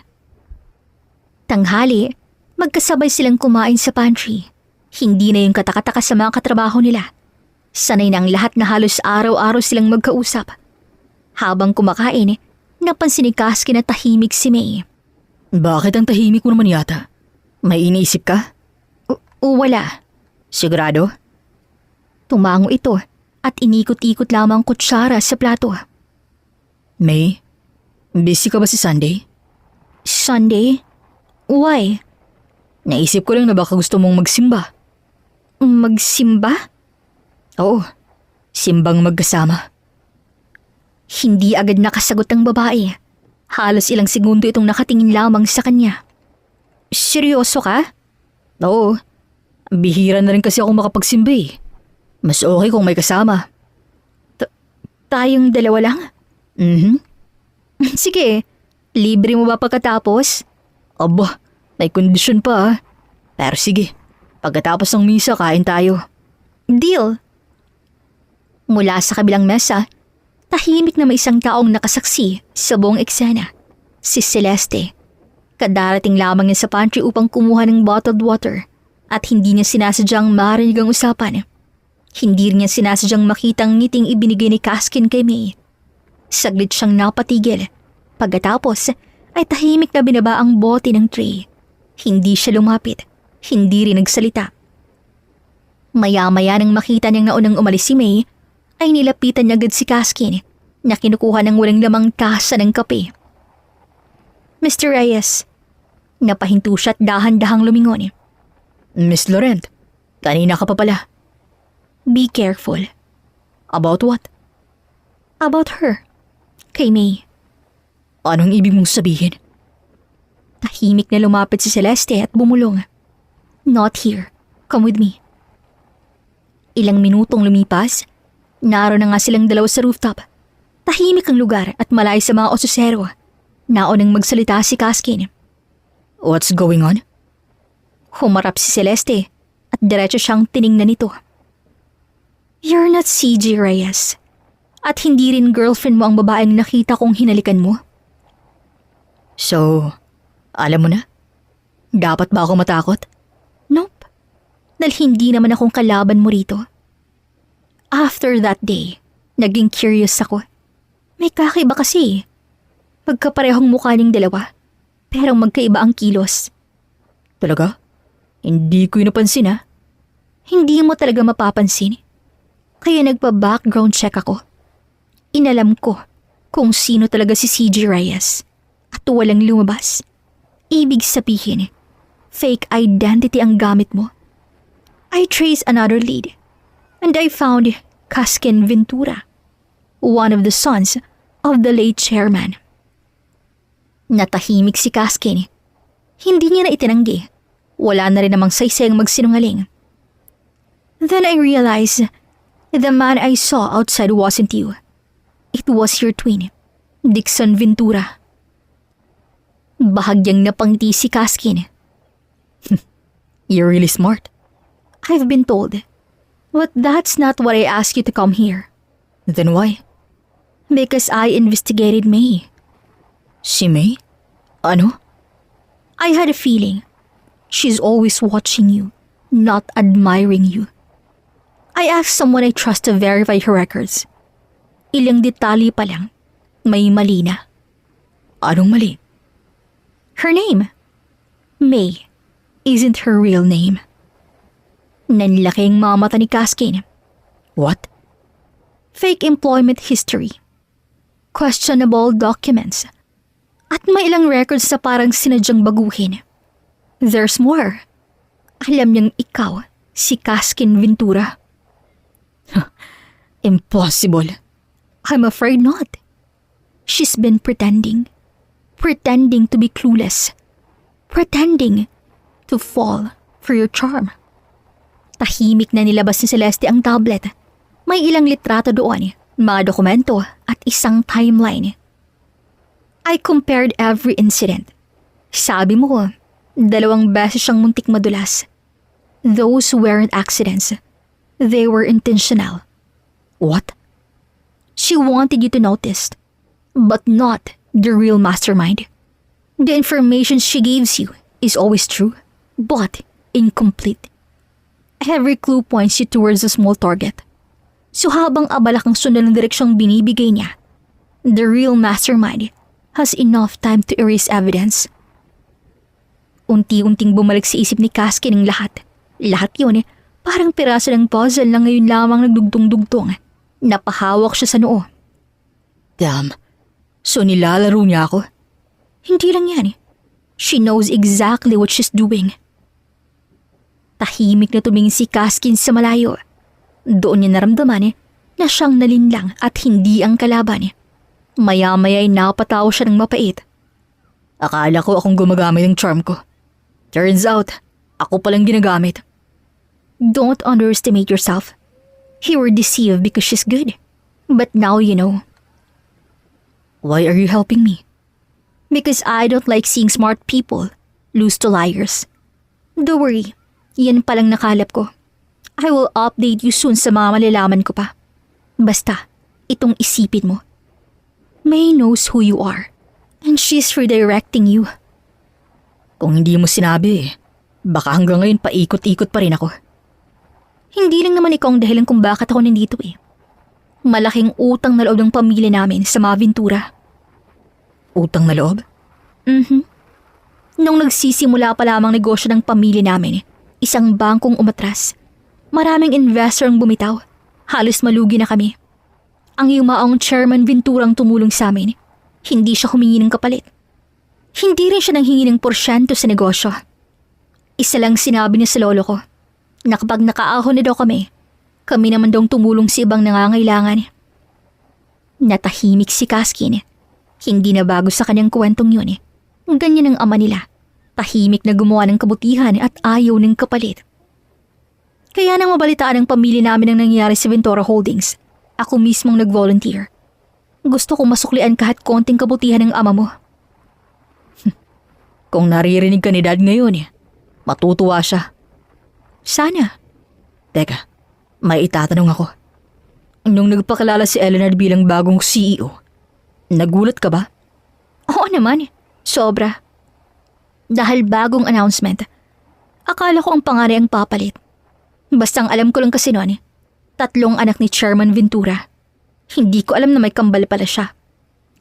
Tanghali, magkasabay silang kumain sa pantry. Hindi na yung katakataka sa mga katrabaho nila. Sanay na ang lahat na halos araw-araw silang magkausap. Habang kumakain, napansin ni Kaskin na tahimik si May. Bakit ang tahimik mo naman yata? May iniisip ka? Wala. Sigurado? Tumango ito at inikot-ikot lamang kutsara sa plato. May, busy ka ba si Sunday? Sunday? Why? Naisip ko lang na baka gusto mong magsimba. Magsimba? Oo, simbang magkasama. Hindi agad nakasagot ang babae. Halos ilang segundo itong nakatingin lamang sa kanya. Seryoso ka? Oo, bihira na rin kasi ako makapagsimba eh. Mas okay kung may kasama. Tayong dalawa lang? Sige, libre mo ba pagkatapos? Aba, may kondisyon pa ah. Pero sige, pagkatapos ng misa kain tayo. Deal! Mula sa kabilang mesa, tahimik na may isang taong nakasaksi sa buong eksena. Si Celeste. Kadarating lamang niya sa pantry upang kumuha ng bottled water at hindi niya sinasadyang marinig ang usapan. Hindi niya sinasadyang makita ang ngiting ibinigay ni Kaskin kay May. Saglit siyang napatigil. Pagkatapos ay tahimik na binaba ang bote ng tray. Hindi siya lumapit. Hindi rin nagsalita. Maya-maya nang makita niyang naunang umalis si May, ay nilapitan niya agad si Kaskin na kinukuha ng walang lamang tasa ng kape. Mr. Reyes, napahinto siya at dahan-dahang lumingon. Miss Laurent, kanina ka pa pala. Be careful. About what? About her. Kay May. Anong ibig mong sabihin? Tahimik na lumapit si Celeste at bumulong. Not here. Come with me. Ilang minutong lumipas, naroon na nga silang dalawa sa rooftop. Tahimik ang lugar at malayo sa mga ososero. Naunang magsalita si Kaskin. What's going on? Humarap si Celeste at diretso siyang tiningnan nito. You're not CJ Reyes. At hindi rin girlfriend mo ang babaeng nakita kong hinalikan mo. So, alam mo na? Dapat ba ako matakot? Nope. Dahil hindi naman akong kalaban mo rito. After that day, naging curious ako. May kakaiba kasi. Magkaparehong mukha ng dalawa, pero magkaiba ang kilos. Talaga? Hindi ko yun napansin ha? Hindi mo talaga mapapansin. Kaya nagpa-background check ako. Inalam ko kung sino talaga si CJ Reyes at walang lumabas. Ibig sabihin, fake identity ang gamit mo. I traced another lead and I found Kaskin Ventura, one of the sons of the late chairman. Natahimik si Kaskin. Hindi niya na itinanggi. Wala na rin namang saysayang magsinungaling. Then I realized the man I saw outside wasn't you. It was your twin, Dixon Ventura. Bahagyang napangiti si Kaskin. You're really smart. I've been told. But that's not what I asked you to come here. Then why? Because I investigated May. Si May? Ano? I had a feeling. She's always watching you, not admiring you. I asked someone I trust to verify her records. Ilang detalye pa lang, may mali na. Anong mali? Her name, May, isn't her real name. Nanlaki ang mga mata ni Kaskin. What? Fake employment history. Questionable documents. At may ilang records na parang sinadyang baguhin. There's more. Alam niyang ikaw, si Kaskin Ventura. Impossible. I'm afraid not. She's been pretending. Pretending to be clueless. Pretending to fall for your charm. Tahimik na nilabas ni Celeste ang tablet. May ilang litrato doon, mga dokumento at isang timeline. I compared every incident. Sabi mo, 2 beses siyang muntik madulas. Those weren't accidents. They were intentional. What? She wanted you to notice, but not the real mastermind. The information she gives you is always true, but incomplete. Every clue points you towards a small target. So habang abala kang sundan ng direksyong binibigay niya, the real mastermind has enough time to erase evidence. Unti-unting bumalik sa isip ni Kaskin ang lahat. Lahat yun parang piraso ng puzzle na ngayon lamang nagdugtong-dugtong. Napahawak siya sa noo. Damn. So nilalaro niya ako? Hindi lang yan. She knows exactly what she's doing. Tahimik na tumingin si Kaskin sa malayo. Doon niya naramdaman na siyang nalinlang at hindi ang kalaban. Maya-maya ay napatawa siya ng mapait. Akala ko akong gumagamit ng charm ko. Turns out, ako palang ginagamit. Don't underestimate yourself. You were deceived because she's good. But now you know. Why are you helping me? Because I don't like seeing smart people lose to liars. Don't worry, yan palang nakalap ko. I will update you soon sa mga malalaman ko pa. Basta, itong isipin mo. May knows who you are, and she's redirecting you. Kung hindi mo sinabi, baka hanggang ngayon paikot-ikot pa rin ako. Hindi lang naman ikaw ang dahilan kung bakit ako nandito eh. Malaking utang na loob ng pamilya namin sa mga Ventura. Utang na loob? Nung nagsisimula pa lamang negosyo ng pamilya namin, isang bangkong umatras. Maraming investor ang bumitaw. Halos malugi na kami. Ang yumaong chairman Ventura ang tumulong sa amin. Hindi siya humingi ng kapalit. Hindi rin siya nanghingi ng porsyento sa negosyo. Isa lang sinabi niya sa lolo ko, na kapag nakaahon na daw kami naman daw tumulong sa ibang nangangailangan. Natahimik si Kaskin. Hindi na bago sa kanyang kwentong yun eh. Ganyan ang ama nila. Tahimik na gumawa ng kabutihan at ayaw ng kapalit. Kaya nang mabalitaan ng pamilya namin ang nangyayari sa Ventura Holdings, ako mismong nag-volunteer. Gusto kong masuklian kahit konting kabutihan ng ama mo. Kung naririnig ka ni Dad ngayon matutuwa siya. Sana. Teka, may itatanong ako. Nung nagpakilala si Eleanor bilang bagong CEO, nagulat ka ba? Oo naman, sobra. Dahil bagong announcement, akala ko ang pangalan ang papalit. Bastang alam ko lang kasi noon, 3 anak ni Chairman Ventura. Hindi ko alam na may kambal pala siya.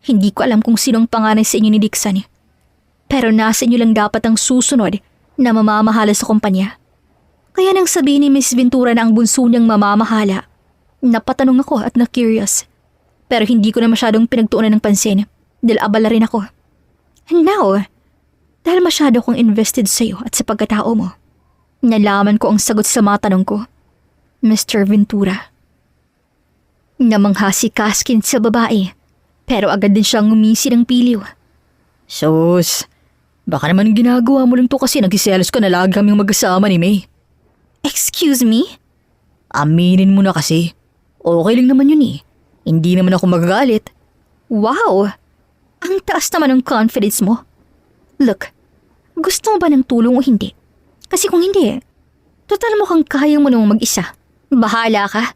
Hindi ko alam kung sinong panganay sa inyo ni Dixon. Pero nasa inyo lang dapat ang susunod na mamamahala sa kumpanya. Kaya nang sabihin ni Miss Ventura na ang bunso niyang mamamahala, napatanong ako at na-curious. Pero hindi ko na masyadong pinagtuunan ng pansin dahil abala rin ako. And now, dahil masyado akong invested sa iyo at sa pagkatao mo, nalaman ko ang sagot sa mga tanong ko, Mr. Ventura. Namangha si Kaskin sa babae, pero agad din siyang ngumisi ng piliw. Sus, baka naman ginagawa mo lang to kasi nagsiselos ka na lagi kaming magkasama ni May. Excuse me? Aminin mo na kasi. Okay lang naman yun Hindi naman ako magagalit. Wow! Ang taas naman ng confidence mo. Look, gusto mo ba ng tulong o hindi? Kasi kung hindi, total mukhang kaya mo nung mag-isa. Bahala ka.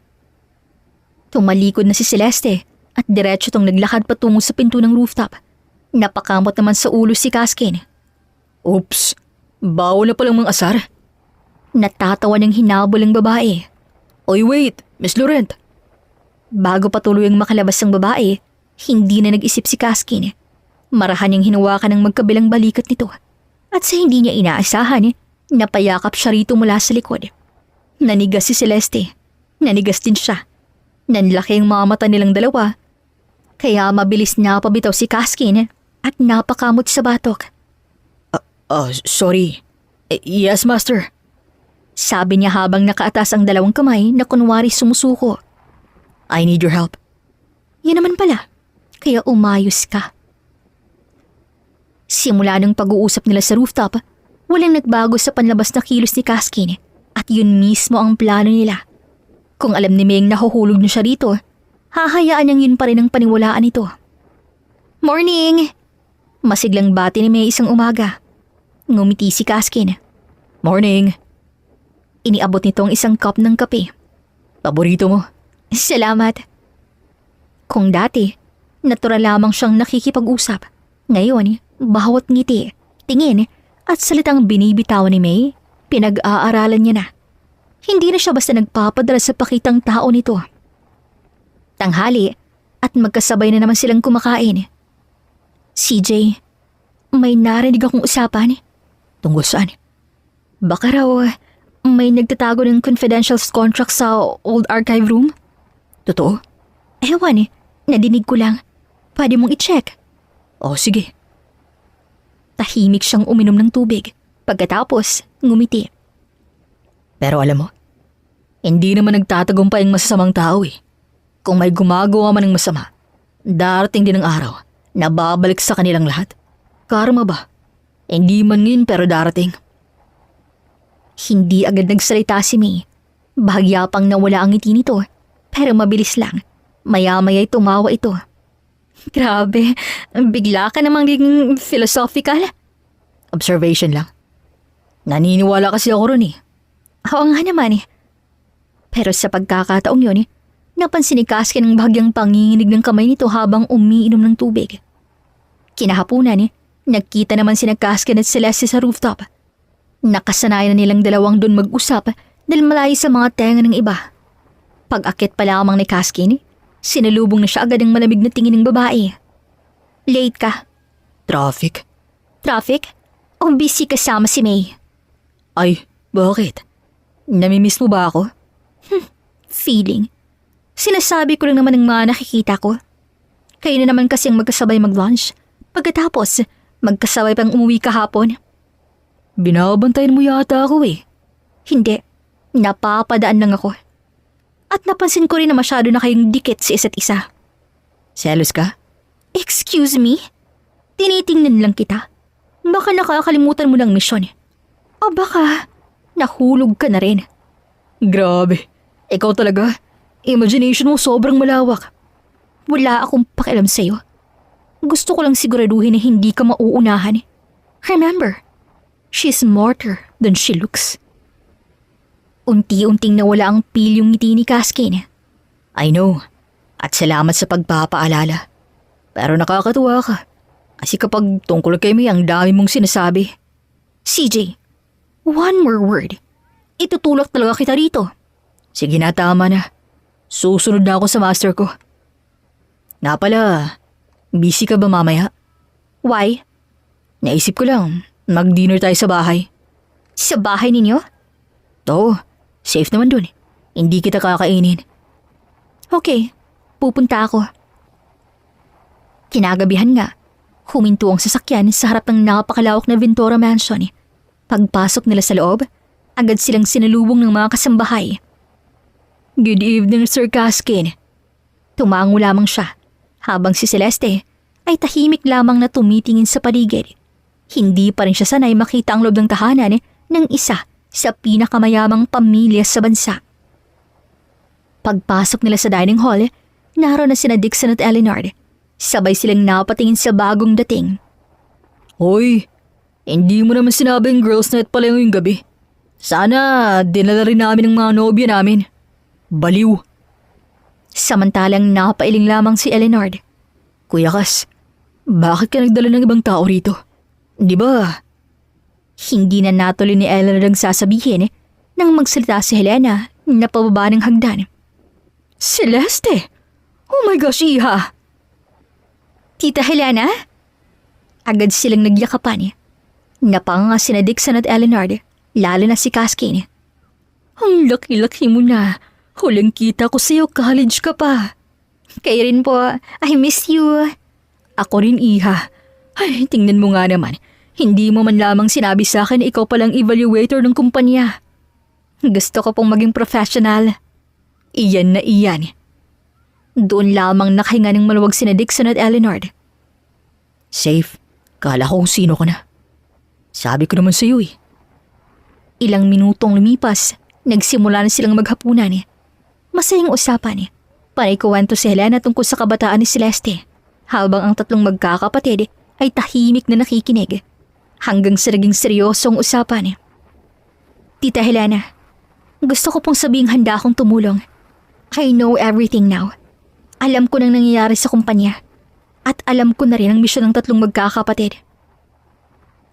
Tumalikod na si Celeste at diretso tong naglakad patungo sa pinto ng rooftop. Napakamot naman sa ulo si Kaskin. Oops, bawal na palang mga asar. Natatawa ng hinabol ang babae. Oy wait, Miss Laurent. Bago patuloy ang makalabas ng babae, hindi na nag-isip si Kaskin. Marahan niyang hinawakan ng magkabilang balikat nito. At sa hindi niya inaasahan, napayakap siya rito mula sa likod. Nanigas si Celeste. Nanigas din siya. Nanlaki ang mga mata nilang dalawa. Kaya mabilis na pabitaw si Kaskin at napakamot sa batok. Sorry. Yes, Master. Sabi niya habang nakaatas ang dalawang kamay na kunwari sumusuko. I need your help. Yan naman pala. Kaya umayos ka. Simula ng pag-uusap nila sa rooftop, walang nagbago sa panlabas na kilos ni Kaskin at yun mismo ang plano nila. Kung alam ni Meng nahuhulog na siya rito, hahayaan niyang yun pa rin ang paniwalaan nito. Morning! Masiglang bati ni May isang umaga. Ngumiti si Kaskin. Morning. Iniabot nito ang isang cup ng kape. Paborito mo? Salamat. Kung dati, natural lamang siyang nakikipag-usap. Ngayon, bawat ngiti, tingin at salitang binibitawan ni May, pinag-aaralan niya na. Hindi na siya basta nagpapadala sa pakitang tao nito. Tanghali at magkasabay na naman silang kumakain. CJ, may narinig akong usapan. Tungkol saan? Baka raw may nagtatago ng confidential contract sa old archive room? Totoo? Ewan, nadinig ko lang. Pwede mong i-check. Oh, sige. Tahimik siyang uminom ng tubig. Pagkatapos, ngumiti. Pero alam mo, hindi naman nagtatagumpay ang masasamang tao Kung may gumagawa man ng masama, darating din ang araw na babalik sa kanilang lahat. Karma ba? Hindi man ngayon pero darating. Hindi agad nagsalita si May. Bahagya pang nawala ang ngiti nito, pero mabilis lang. Maya-maya'y tumawa ito. Grabe, bigla ka namang naging philosophical. Observation lang. Naniniwala kasi ako ron Oo nga naman Pero sa pagkakataong yun, napansin ni Kaskin ang bahagyang panginginig ng kamay nito habang umiinom ng tubig. Kinahapunan, nagkita naman si Kaskin at Celeste sa rooftop. Nakasanayan na nilang dalawang doon mag-usap dahil malayo sa mga tenga ng iba. Pag-akit pa lamang ni Kaskin, sinalubong na siya agad ng malamig na tingin ng babae. Late ka. Traffic? Traffic? O busy kasama si May? Ay, bakit? Namimiss mo ba ako? Feeling. Sinasabi ko lang naman ng mga nakikita ko. Kayo na naman kasi ang magkasabay mag-lunch. Pagkatapos, magkasabay pang umuwi kahapon. Binabantayan mo yata ako Hindi. Napapadaan lang ako. At napansin ko rin na masyado na kayong dikit sa isa't isa. Selos ka? Excuse me? Tinitingnan lang kita. Baka nakakalimutan mo ng misyon. O baka nahulog ka na rin. Grabe. Ikaw talaga. Imagination mo sobrang malawak. Wala akong pakialam sa'yo. Gusto ko lang siguraduhin na hindi ka mauunahan. Remember, she's smarter than she looks. Unti-unting nawala ang pilyong ngiti ni Caskin. I know. At salamat sa pagpapaalala. Pero nakakatuwa ka. Kasi kapag tungkol kay May, ang dami mong sinasabi. CJ, one more word. Itutulak talaga kita rito. Sige na, tama na. Susunod na ako sa master ko. Nga pala, busy ka ba mamaya? Why? Naisip ko lang, mag-dinner tayo sa bahay. Sa bahay ninyo? Oo, safe naman dun. Hindi kita kakainin. Okay, pupunta ako. Kinagabihan nga, huminto ang sasakyan sa harap ng napakalawak na Ventura Mansion. Pagpasok nila sa loob, agad silang sinalubong ng mga kasambahay. Good evening, Sir Caskin. Tumango lamang siya, habang si Celeste ay tahimik lamang na tumitingin sa paligid. Hindi pa rin siya sanay makita ang loob ng tahanan ng isa sa pinakamayamang pamilya sa bansa. Pagpasok nila sa dining hall, naroon na sina Dixon at Eleanor. Sabay silang napatingin sa bagong dating. Hoy, hindi mo naman sinabing girls night pala yung gabi. Sana dinala rin namin ang mga nobya namin. Baliw. Samantalang napailing lamang si Eleanor. Kuya Kas, bakit ka nagdala ng ibang tao rito? Di ba? Hindi na natuloy ni Eleanor ang sasabihin nang magsalita si Helena na pababa ng hagdan. Celeste! Oh my gosh, iha! Tita Helena? Agad silang nagyakapan. Napanga sina Dixon at Eleanor, lalo na si Caskin. Ang laki-laki mo na. Huling kita ko sa'yo, college ka pa. Kayo rin po, I miss you. Ako rin, iha. Ay, tingnan mo nga naman. Hindi mo man lamang sinabi sa akin na ikaw palang evaluator ng kumpanya. Gusto ko pong maging professional. Iyan na iyan. Doon lamang nakahinga ng maluwag sina Dixon at Eleanor. Safe. Kala ko kung sino ka na. Sabi ko naman sa'yo eh. Ilang minutong lumipas, nagsimula na silang maghapunan. Masayang usapan. Panay kuwento si Helena tungkol sa kabataan ni Celeste, habang ang tatlong magkakapatid ay tahimik na nakikinig, hanggang sa naging seryosong usapan. Tita Helena, gusto ko pong sabihing handa akong tumulong. I know everything now. Alam ko nang nangyayari sa kumpanya. At alam ko na rin ang misyon ng tatlong magkakapatid.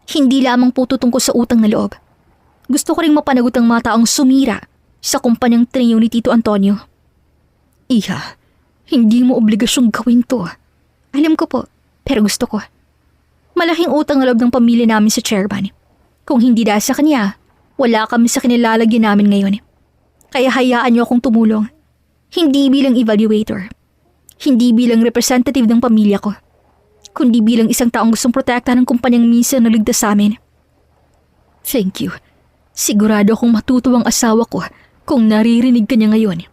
Hindi lamang po tungkol sa utang na loob. Gusto ko ring mapanagot ang mga taong sumira sa kumpanyang trio ni Tito Antonio. Iha, hindi mo obligasyong gawin to. Alam ko po, pero gusto ko. Malaking utang na loob ng pamilya namin sa chairman. Kung hindi dahil sa kanya, wala kami sa kinilalagyan namin ngayon. Kaya hayaan niyo akong tumulong. Hindi bilang evaluator. Hindi bilang representative ng pamilya ko. Kundi bilang isang taong gustong protektahan ng kumpanyang minsan naligtas sa amin. Thank you. Sigurado akong matutuwang asawa ko kung naririnig ka niya ngayon.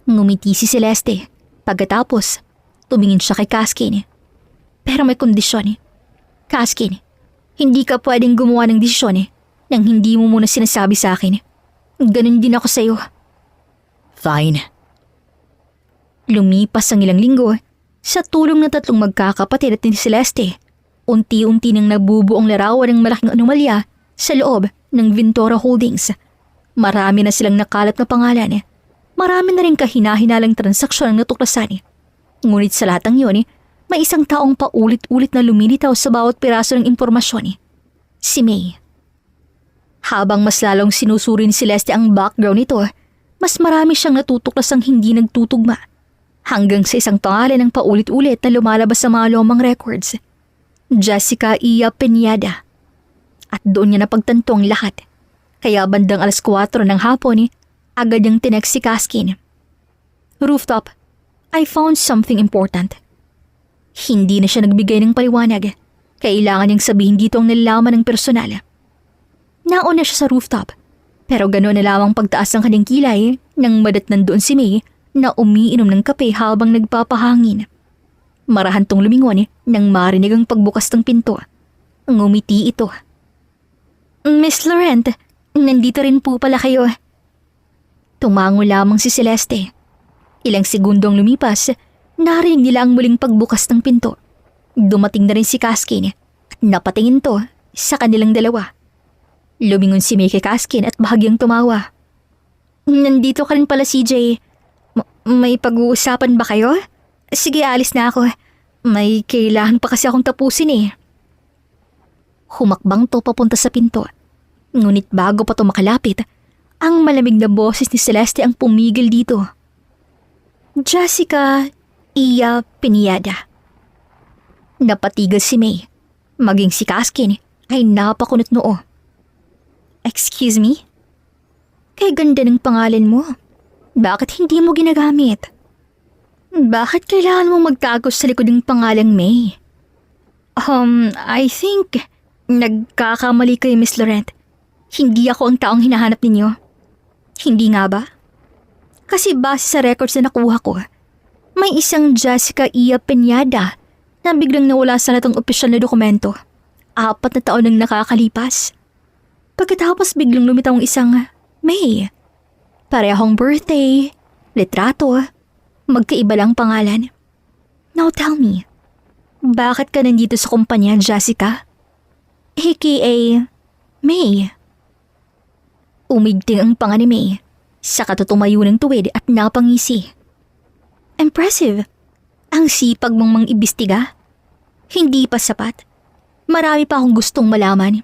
Ngumiti si Celeste. Pagkatapos, tumingin siya kay Caskin. Pero may kondisyon. Caskin, hindi ka pwedeng gumawa ng desisyon nang hindi mo muna sinasabi sa akin. Ganun din ako sa'yo. Fine. Lumipas ang ilang linggo, sa tulong ng tatlong magkakapatid at ni Celeste, unti-unti nang nabubuong larawan ng malaking anomalya sa loob ng Ventura Holdings. Marami na silang nakalat na pangalan. Marami na rin kahina-hinalang transaksyon ang natuklasan. Ngunit sa lahat ng yun, may isang taong paulit-ulit na lumilitaw sa bawat piraso ng impormasyon. Si May. Habang mas lalong sinusuri ni Celeste ang background nito, mas marami siyang natutuklasang hindi nagtutugma. Hanggang sa isang pangalan ng paulit-ulit na lumalabas sa mga lumang records. Jessica Ia Peñada. At doon niya napagtanto ang lahat. Kaya bandang 4:00 ng hapon, agad niyang tinext si Caskin. Rooftop, I found something important. Hindi na siya nagbigay ng paliwanag. Kailangan niyang sabihin dito ang nalalaman ng personal. Nauna siya sa rooftop. Pero gano'n na lamang pagtaas ng kanyang kilay nang madatnan doon si May na umiinom ng kape habang nagpapahangin. Marahan tong lumingon nang marinig ang pagbukas ng pinto. Ngumiti ito. Miss Laurent, nandito rin po pala kayo. Tumango lamang si Celeste. Ilang segundong lumipas, narinig nila ang muling pagbukas ng pinto. Dumating na rin si Kaskin at napatingin to sa kanilang dalawa. Lumingon si May kay Kaskin at bahagyang tumawa. Nandito ka rin pala, CJ. May pag-uusapan ba kayo? Sige, alis na ako. May kailangan pa kasi akong tapusin eh. Humakbang to papunta sa pinto. Ngunit bago pa to makalapit, ang malamig na boses ni Celeste ang pumigil dito. Jessica Iya Pineda. Napatigal si May. Maging si Kaskin ay napakunot noo. Excuse me? Kay ganda ng pangalan mo. Bakit hindi mo ginagamit? Bakit kailangan mo magtago sa likod ng pangalang May? I think nagkakamali kayo, Miss Laurent. Hindi ako ang taong hinahanap ninyo. Hindi nga ba? Kasi base sa records na nakuha ko, may isang Jessica Iya Pineda na biglang nawala sa lahat ng opisyal na dokumento. 4 na taon nang nakakalipas. Pagkatapos biglang lumitaw ang isang May. Parehong birthday, litrato, magkaiba lang pangalan. Now tell me, bakit ka nandito sa kumpanya, Jessica? A.K.A. May. Umigting ang panga ni May. Saka tumayo ng tuwid at napangisi. Impressive. Ang sipag mong mang-imbestiga. Hindi pa sapat. Marami pa akong gustong malaman.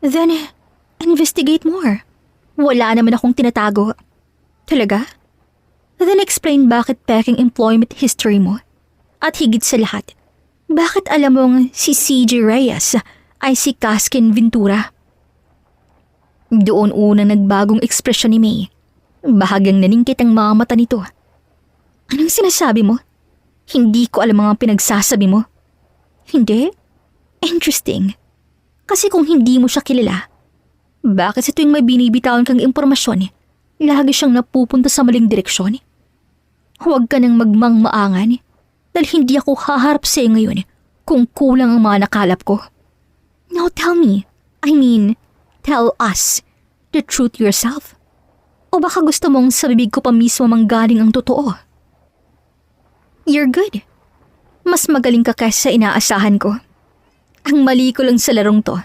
Then, investigate more. Wala naman akong tinatago. Talaga? Then explain bakit peking employment history mo. At higit sa lahat, bakit alam mong si CJ Reyes ay si Kaskin Ventura? Doon unang nagbagong ekspresyon ni May. Bahagyang naningkit ang mga mata nito. Anong sinasabi mo? Hindi ko alam mga pinagsasabi mo. Hindi? Interesting. Kasi kung hindi mo siya kilala, bakit sa tuwing may binibitawan kang impormasyon, lagi siyang napupunta sa maling direksyon? Huwag ka nang magmang-maangan dahil hindi ako haharap sa iyo ngayon kung kulang ang mga nakalap ko. Now tell me, tell us the truth yourself. O baka gusto mong sa bibig ko pa mismo manggaling ang totoo? You're good. Mas magaling ka kaysa inaasahan ko. Ang mali ko lang sa larong to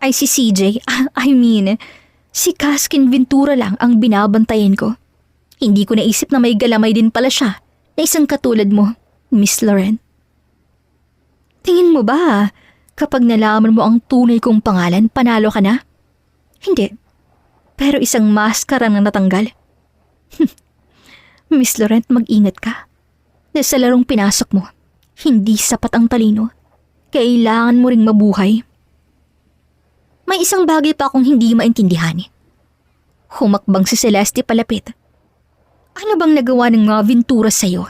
ay si CJ, si Kaskin Ventura lang ang binabantayan ko. Hindi ko naisip na may galamay din pala siya na isang katulad mo, Miss Laurent. Tingin mo ba, kapag nalaman mo ang tunay kong pangalan, panalo ka na? Hindi. Pero isang maskara na natanggal. Miss Laurent, mag-ingat ka. Dahil sa larong pinasok mo, hindi sapat ang talino. Kailangan mo ring mabuhay. May isang bagay pa akong hindi maintindihan. Humakbang si Celeste palapit. Ano bang nagawa ng mga Ventura sa'yo?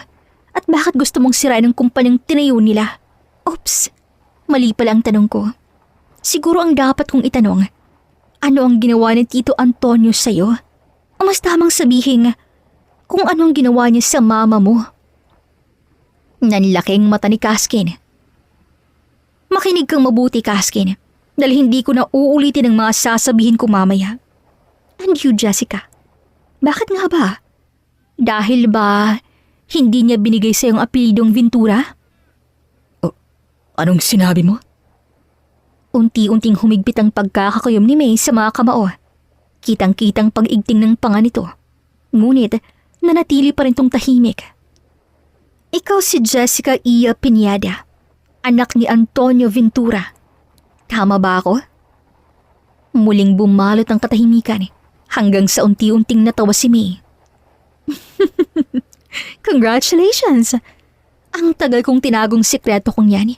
At bakit gusto mong sirain ang kumpanyang tinayo nila? Oops, mali pala ang tanong ko. Siguro ang dapat kong itanong, ano ang ginawa ni Tito Antonio sa'yo? O mas tamang sabihin, kung anong ginawa niya sa mama mo? Nanlaking mata ni Kaskin. Makinig kang mabuti, Kaskin. Dahil hindi ko na uulitin ang mga sasabihin ko mamaya. And you, Jessica? Bakit nga ba? Dahil ba hindi niya binigay sa iyong apelyidong Ventura? Anong sinabi mo? Unti-unting humigpit ang pagkakakayom ni May sa mga kamao. Kitang-kitang pag-igting ng panga nito. Ngunit, nanatili pa rin tong tahimik. Ikaw si Jessica Iya Pineda, anak ni Antonio Ventura. Tama ba ako? Muling bumalot ang katahimikan hanggang sa unti-unting natawa si May. Congratulations! Ang tagal kong tinagong sikreto kong yan.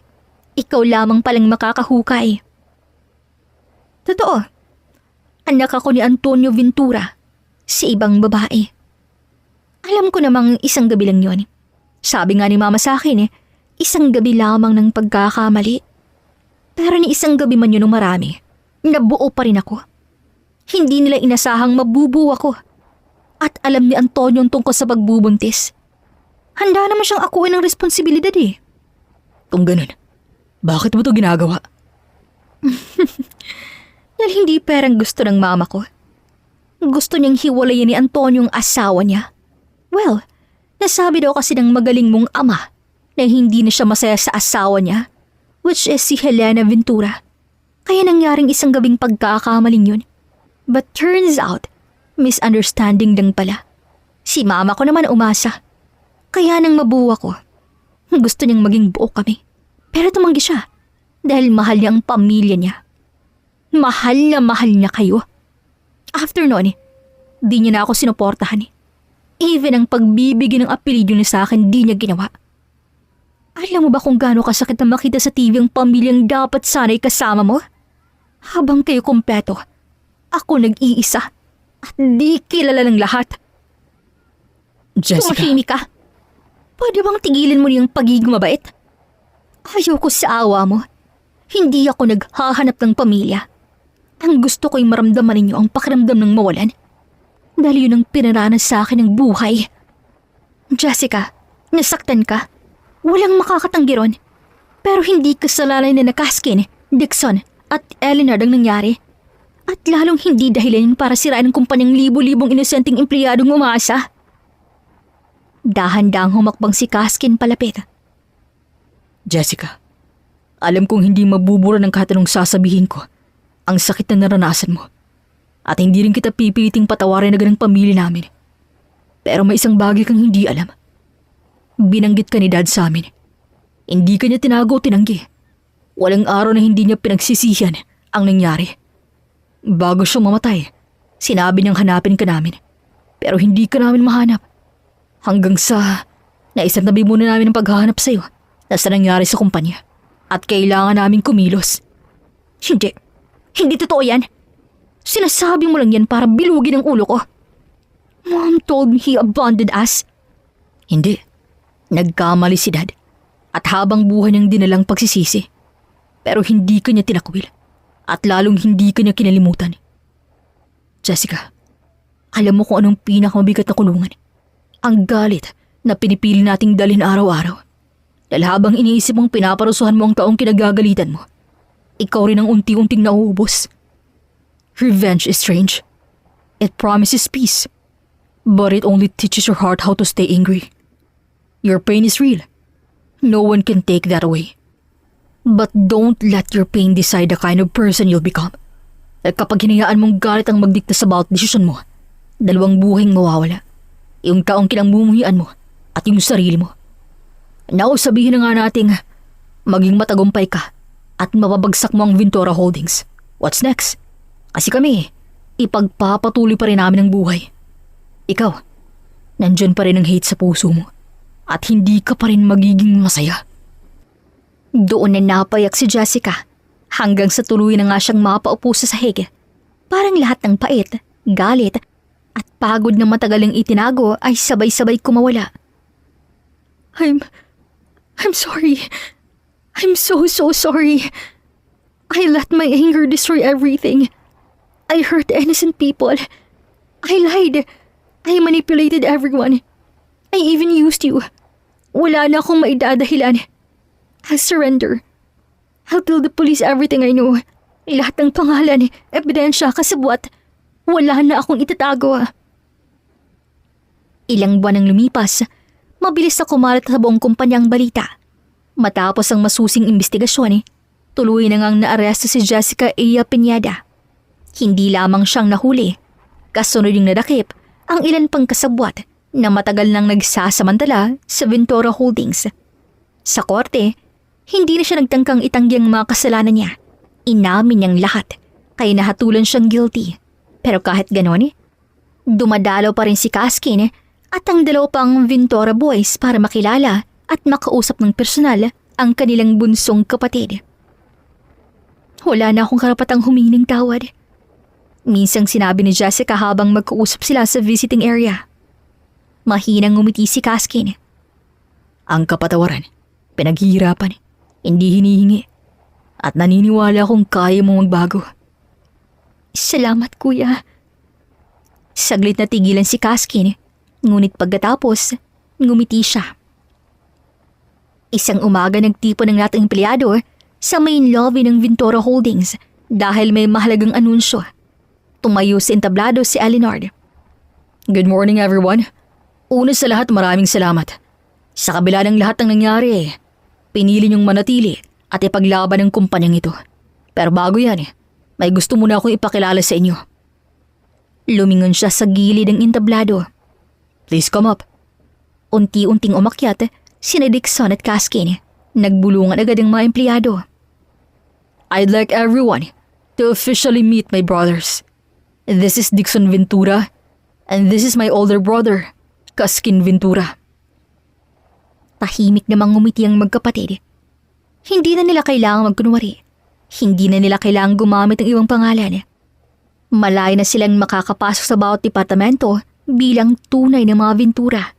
Ikaw lamang palang makakahukay. Totoo. Anak ako ni Antonio Ventura, si ibang babae. Alam ko namang isang gabi lang yun. Sabi nga ni Mama sa akin, isang gabi lamang ng pagkakamali. Pero ni isang gabi man yun ng marami, nabuo pa rin ako. Hindi nila inasahang mabubuo ako. At alam ni Antonio tungkol sa pagbubuntis. Handa naman siyang akuin ng responsibilidad eh. Kung ganun, bakit mo to ginagawa? Dahil hindi perang gusto ng mama ko. Gusto niyang hiwalayan ni Antonio ang asawa niya. Well, nasabi daw kasi ng magaling mong ama na hindi na siya masaya sa asawa niya, which is si Helena Ventura. Kaya nangyaring isang gabing pagkakamaling yun. But turns out, misunderstanding lang pala. Si mama ko naman umasa. Kaya nang mabuwa ko, gusto niyang maging buo kami. Pero tumanggi siya dahil mahal niya ang pamilya niya. Mahal niya kayo. After noon, di niya na ako sinuportahan. Even ang pagbibigay ng apelyido niya sa akin, di niya ginawa. Alam mo ba kung gaano kasakit na makita sa TV ang pamilyang dapat sana'y kasama mo? Habang kayo kumpleto, ako nag-iisa at di kilala ng lahat. Jessica, Tumahimik ka. Pwede bang tigilan mo niyang pagiging mabait? Ayoko sa awa mo. Hindi ako naghahanap ng pamilya. Ang gusto ko'y maramdaman ninyo ang pakiramdam ng mawalan. Dahil yun ang pinaranas sa akin ng buhay. Jessica, nasaktan ka. Walang makakatanggi ron. Pero hindi kasalanan na Kaskin, Dixon at Eleanor ang nangyari. At lalong hindi dahilan para sirain ang kumpanyang libo-libong inosenteng empleyadong umasa. Dahan-dahang humakbang si Kaskin palapit. Jessica, alam kong hindi mabubura ng kahit anong sasabihin ko ang sakit na naranasan mo. At hindi rin kita pipiliting patawarin na ganang pamilya namin. Pero may isang bagay kang hindi alam. Binanggit ka ni Dad sa amin. Hindi ka niya tinago o tinanggi. Walang araw na hindi niya pinagsisihan ang nangyari. Bago siya mamatay, sinabi niyang hanapin ka namin. Pero hindi ka namin mahanap. Hanggang sa naisantabi muna namin ang paghahanap sa'yo na sa nangyari sa kumpanya. At kailangan namin kumilos. Hindi totoo yan. Sinasabi mo lang yan para bilugin ang ulo ko. Mom told me he abandoned us. Hindi. Nagkamali si Dad. At habang buhay niyang dinalang pagsisisi. Pero hindi ka niya tinakwil. At lalong hindi ka niya kinalimutan. Jessica, alam mo kung anong pinakamabigat na kulungan? Ang galit na pinipili nating dalhin araw-araw. Dahil habang iniisip mong pinaparusuhan mo ang taong kinagagalitan mo, ikaw rin ang unti-unting nauubos. Revenge is strange. It promises peace. But it only teaches your heart how to stay angry. Your pain is real. No one can take that away. But don't let your pain decide the kind of person you'll become. At kapag hinayaan mong galit ang magdikta sa bawat desisyon mo, dalawang buhing mawawala. Yung taong kinamumuhian mo at yung sarili mo. Now, sabihin na nga nating maging matagumpay ka at mapabagsak mo ang Ventura Holdings. What's next? Kasi kami, ipagpapatuloy pa rin namin ang buhay. Ikaw, nandyan pa rin ang hate sa puso mo at hindi ka pa rin magiging masaya. Doon na napayak si Jessica hanggang sa tuloy na nga siyang mapaupo sa sahig. Parang lahat ng pait, galit at pagod na matagalang itinago ay sabay-sabay kumawala. I'm sorry. I'm so sorry. I let my anger destroy everything. I hurt innocent people. I lied. I manipulated everyone. I even used you. Wala na akong maidadahilan. I'll surrender. I'll tell the police everything I know. Lahat ng pangalan, ebidensya, kasabwat. Wala na akong itatago. Ilang buwan ang lumipas, mabilis na kumalat sa buong kumpanyang balita. Matapos ang masusing investigasyon, tuloy na ngang naaresto si Jessica Ea Pineda. Hindi lamang siyang nahuli, kasunod yung nadakip ang ilan pang kasabwat na matagal nang nagsasamantala sa Ventura Holdings. Sa korte, hindi na siya nagtangkang itanggi ang mga kasalanan niya. Inamin niyang lahat, kaya nahatulan siyang guilty. Pero kahit ganon, dumadalaw pa rin si Kaskin at ang dalawa pang Ventura Boys para makilala at makausap ng personal ang kanilang bunsong kapatid. Wala na akong karapatang humingi ng tawad. Minsang sinabi ni Jessica habang magkausap sila sa visiting area. Mahinang ngumiti si Kaskin. Ang kapatawaran, pinaghihirapan, hindi hinihingi. At naniniwala akong kaya mo magbago. Salamat, kuya. Saglit na tigilan si Kaskin, ngunit pagkatapos, ngumiti siya. Isang umaga nagtipon ng lahat ng empleyado sa main lobby ng Ventura Holdings dahil may mahalagang anunsyo. Tumayo sa entablado si Elinard. Good morning everyone. Una sa lahat maraming salamat. Sa kabila ng lahat ng nangyari, pinili niyong manatili at ipaglaban ang kumpanyang ito. Pero bago yan, may gusto muna akong ipakilala sa inyo. Lumingon siya sa gilid ng entablado. Please come up. Unti-unting umakyat sina Dixon at Caskin. Nagbulungan agad ang mga empleyado. I'd like everyone to officially meet my brothers. This is Dixon Ventura, and this is my older brother, Caskin Ventura. Tahimik namang ngumiti ang magkapatid. Hindi na nila kailangang magkunwari. Hindi na nila kailangang gumamit ng ibang pangalan. Malay na silang makakapasok sa bawat departamento bilang tunay na mga Ventura.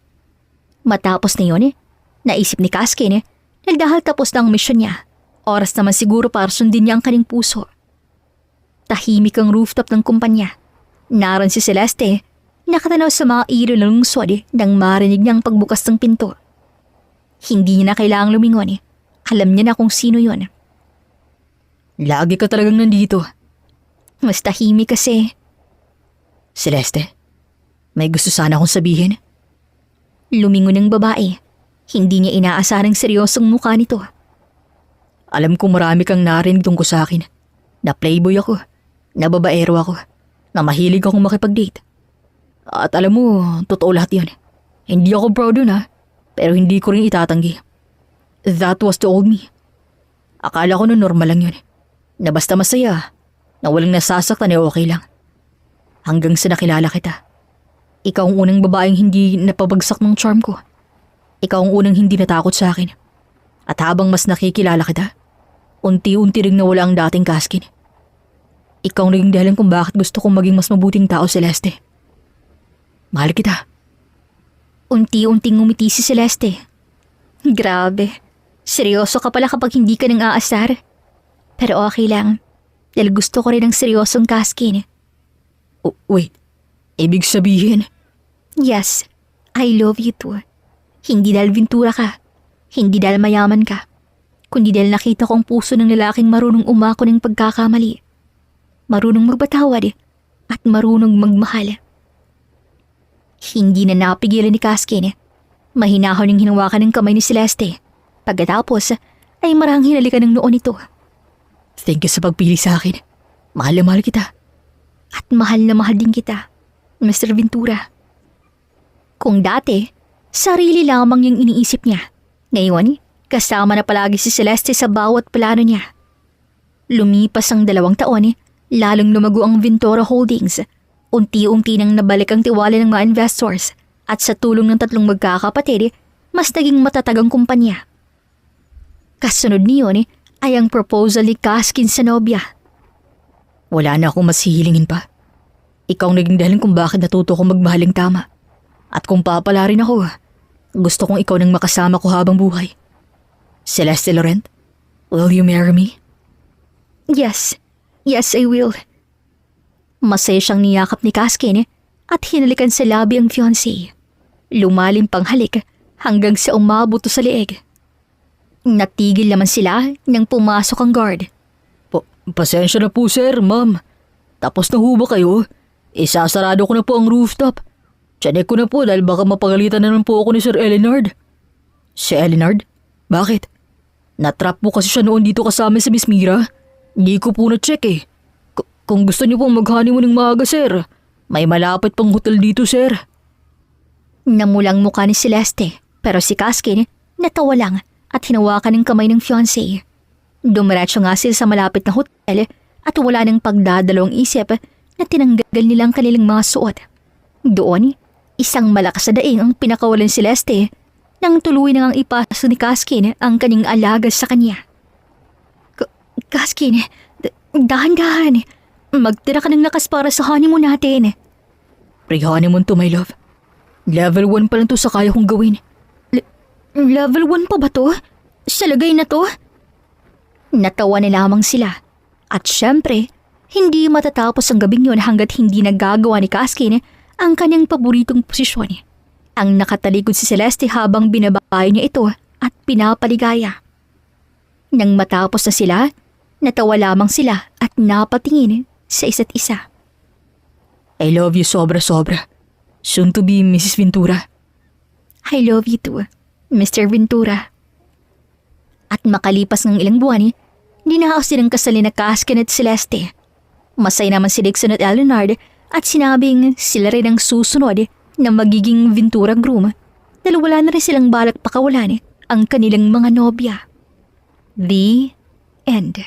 Matapos na yun, naisip ni Caskin na dahil tapos na ang misyon niya, oras naman siguro para sundin niya ang kanyang puso. Tahimik ang rooftop ng kumpanya. Naroon si Celeste, nakatanaw sa mga ilo ng lungsod nang marinig niya ang pagbukas ng pinto. Hindi niya na kailangang lumingon. Alam niya na kung sino yon. Lagi ka talagang nandito. Mas tahimik kasi. Celeste, may gusto sana akong sabihin. Lumingon ng babae. Hindi niya inaasarang seryosong mukha nito. Alam ko marami kang narinig tungkol sa akin. Na playboy ako, na babaero ako, na mahilig akong makipag-date. At alam mo, totoo lahat yan. Hindi ako proud dun pero hindi ko rin itatanggi. That was the old me. Akala ko na normal lang yun. Na basta masaya, na walang nasasaktan okay lang. Hanggang sa nakilala kita. Ikaw ang unang babaeng hindi napabagsak ng charm ko. Ikaw ang unang hindi natakot sa akin. At habang mas nakikilala kita, unti-unti ring nawala ang dating Caskin. Ikaw ang naging dahilan kung bakit gusto kong maging mas mabuting tao, Celeste. Mahal kita. Unti-unting ngumiti si Celeste. Grabe. Seryoso ka pala kapag hindi ka nang aasar. Pero okay lang. Dahil gusto ko rin ng seryosong Caskin. Oh, wait. Ibig sabihin? Yes, I love you too. Hindi dahil Ventura ka. Hindi dahil mayaman ka. Kundi dahil nakita ko ang puso ng lalaking marunong umako ng pagkakamali. Marunong magbatawad at marunong magmahal. Hindi na napigilan ni Caskin. Mahinahon yung hinawakan ng kamay ni Celeste. Pagkatapos ay marang hinalikan ng noon nito. Thank you sa pagpili sa akin. Mahal na mahal kita. At mahal na mahal din kita, Mr. Ventura. Kung dati, sarili lamang yung iniisip niya. Ngayon, kasama na palagi si Celeste sa bawat plano niya. Lumipas ang 2 taon, lalong lumago ang Ventura Holdings. Unti-unti nang nabalik ang tiwala ng mga investors at sa tulong ng 3 magkakapatid, mas naging matatag ang kumpanya. Kasunod niyon ay ang proposal ni Caskin sa nobya. Wala na akong mas hihilingin pa. Ikaw ang naging dahilan kung bakit natuto kong magmahaling tama. At kung papala rin ako, gusto kong ikaw nang makasama ko habang buhay. Celeste Laurent, will you marry me? Yes, I will. Masaya siyang niyakap ni Caskin at hinalikan sa labi ang fiancé. Lumalim pang halik hanggang sa umabot sa leeg. Natigil naman sila nang pumasok ang guard. Pasensya na po sir, ma'am. Tapos na ho ba kayo? Isasarado ko na po ang rooftop. Tiyanek ko na po dahil baka mapagalitan na naman po ako ni Sir Elinard. Si Elinard? Bakit? Natrap po kasi siya noon dito kasama sa Miss Mira. Hindi ko po na-check Kung gusto niyo pong mag-honeymoon ng maaga, sir, may malapit pang hotel dito, sir. Namulang mukha ni Celeste, pero si Caskin natawa lang at hinawakan ng kamay ng fiancé. Dumiretso nga sila sa malapit na hotel at wala nang pagdadalawang isip na tinanggal nilang kanilang mga suot. Doon, isang malakas na daing ang pinakawalan si Celeste nang tuloy na ngang ipasok ni Caskin ang kanyang alaga sa kanya. Caskin, dahan-dahan. Magtira ka ng lakas para sa honeymoon natin. Pre-honeymoon to, my love. Level 1 pa lang to sa kaya kong gawin. Level 1 pa ba to? Sa lagay na to? Natawa na lamang sila. At syempre, hindi matatapos ang gabing yun hanggat hindi nagagawa ni Caskin ang kanyang paboritong posisyon. Ang nakatalikod si Celeste habang binabae niya ito at pinapaligaya. Nang matapos na sila, natawa lamang sila at napatingin sa isa't isa. I love you sobra-sobra. Soon to be Mrs. Ventura. I love you too, Mr. Ventura. At makalipas ng ilang buwan, dinaos din ang kasal ni Caskin at Celeste. Masaya naman si Dixon at Leonard at sinabing sila rin ang susunod na magiging Ventura groom dahil wala na rin silang balak pakawalan ang kanilang mga nobya. The end.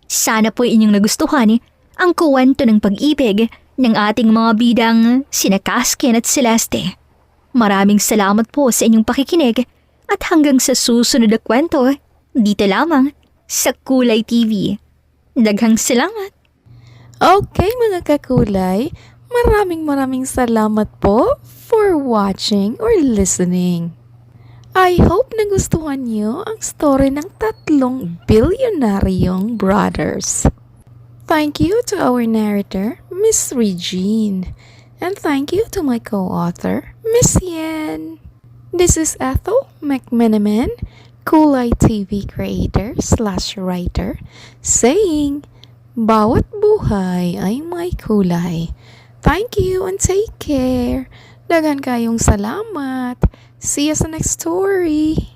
Sana po inyong nagustuhan ang kuwento ng pag-ibig ng ating mga bidang sina Caskin at Celeste. Maraming salamat po sa inyong pakikinig at hanggang sa susunod na kwento, dito lamang sa Kulay TV. Daghang salamat! Okay mga kakulay, maraming salamat po for watching or listening. I hope nagustuhan niyo ang story ng tatlong bilyonaryong brothers. Thank you to our narrator, Miss Regine. And thank you to my co-author, Miss Yen. This is Ethel McMenamin, Kulay TV creator/writer, saying, bawat buhay ay may kulay. Thank you and take care. Dagan kayong salamat. See you sa next story.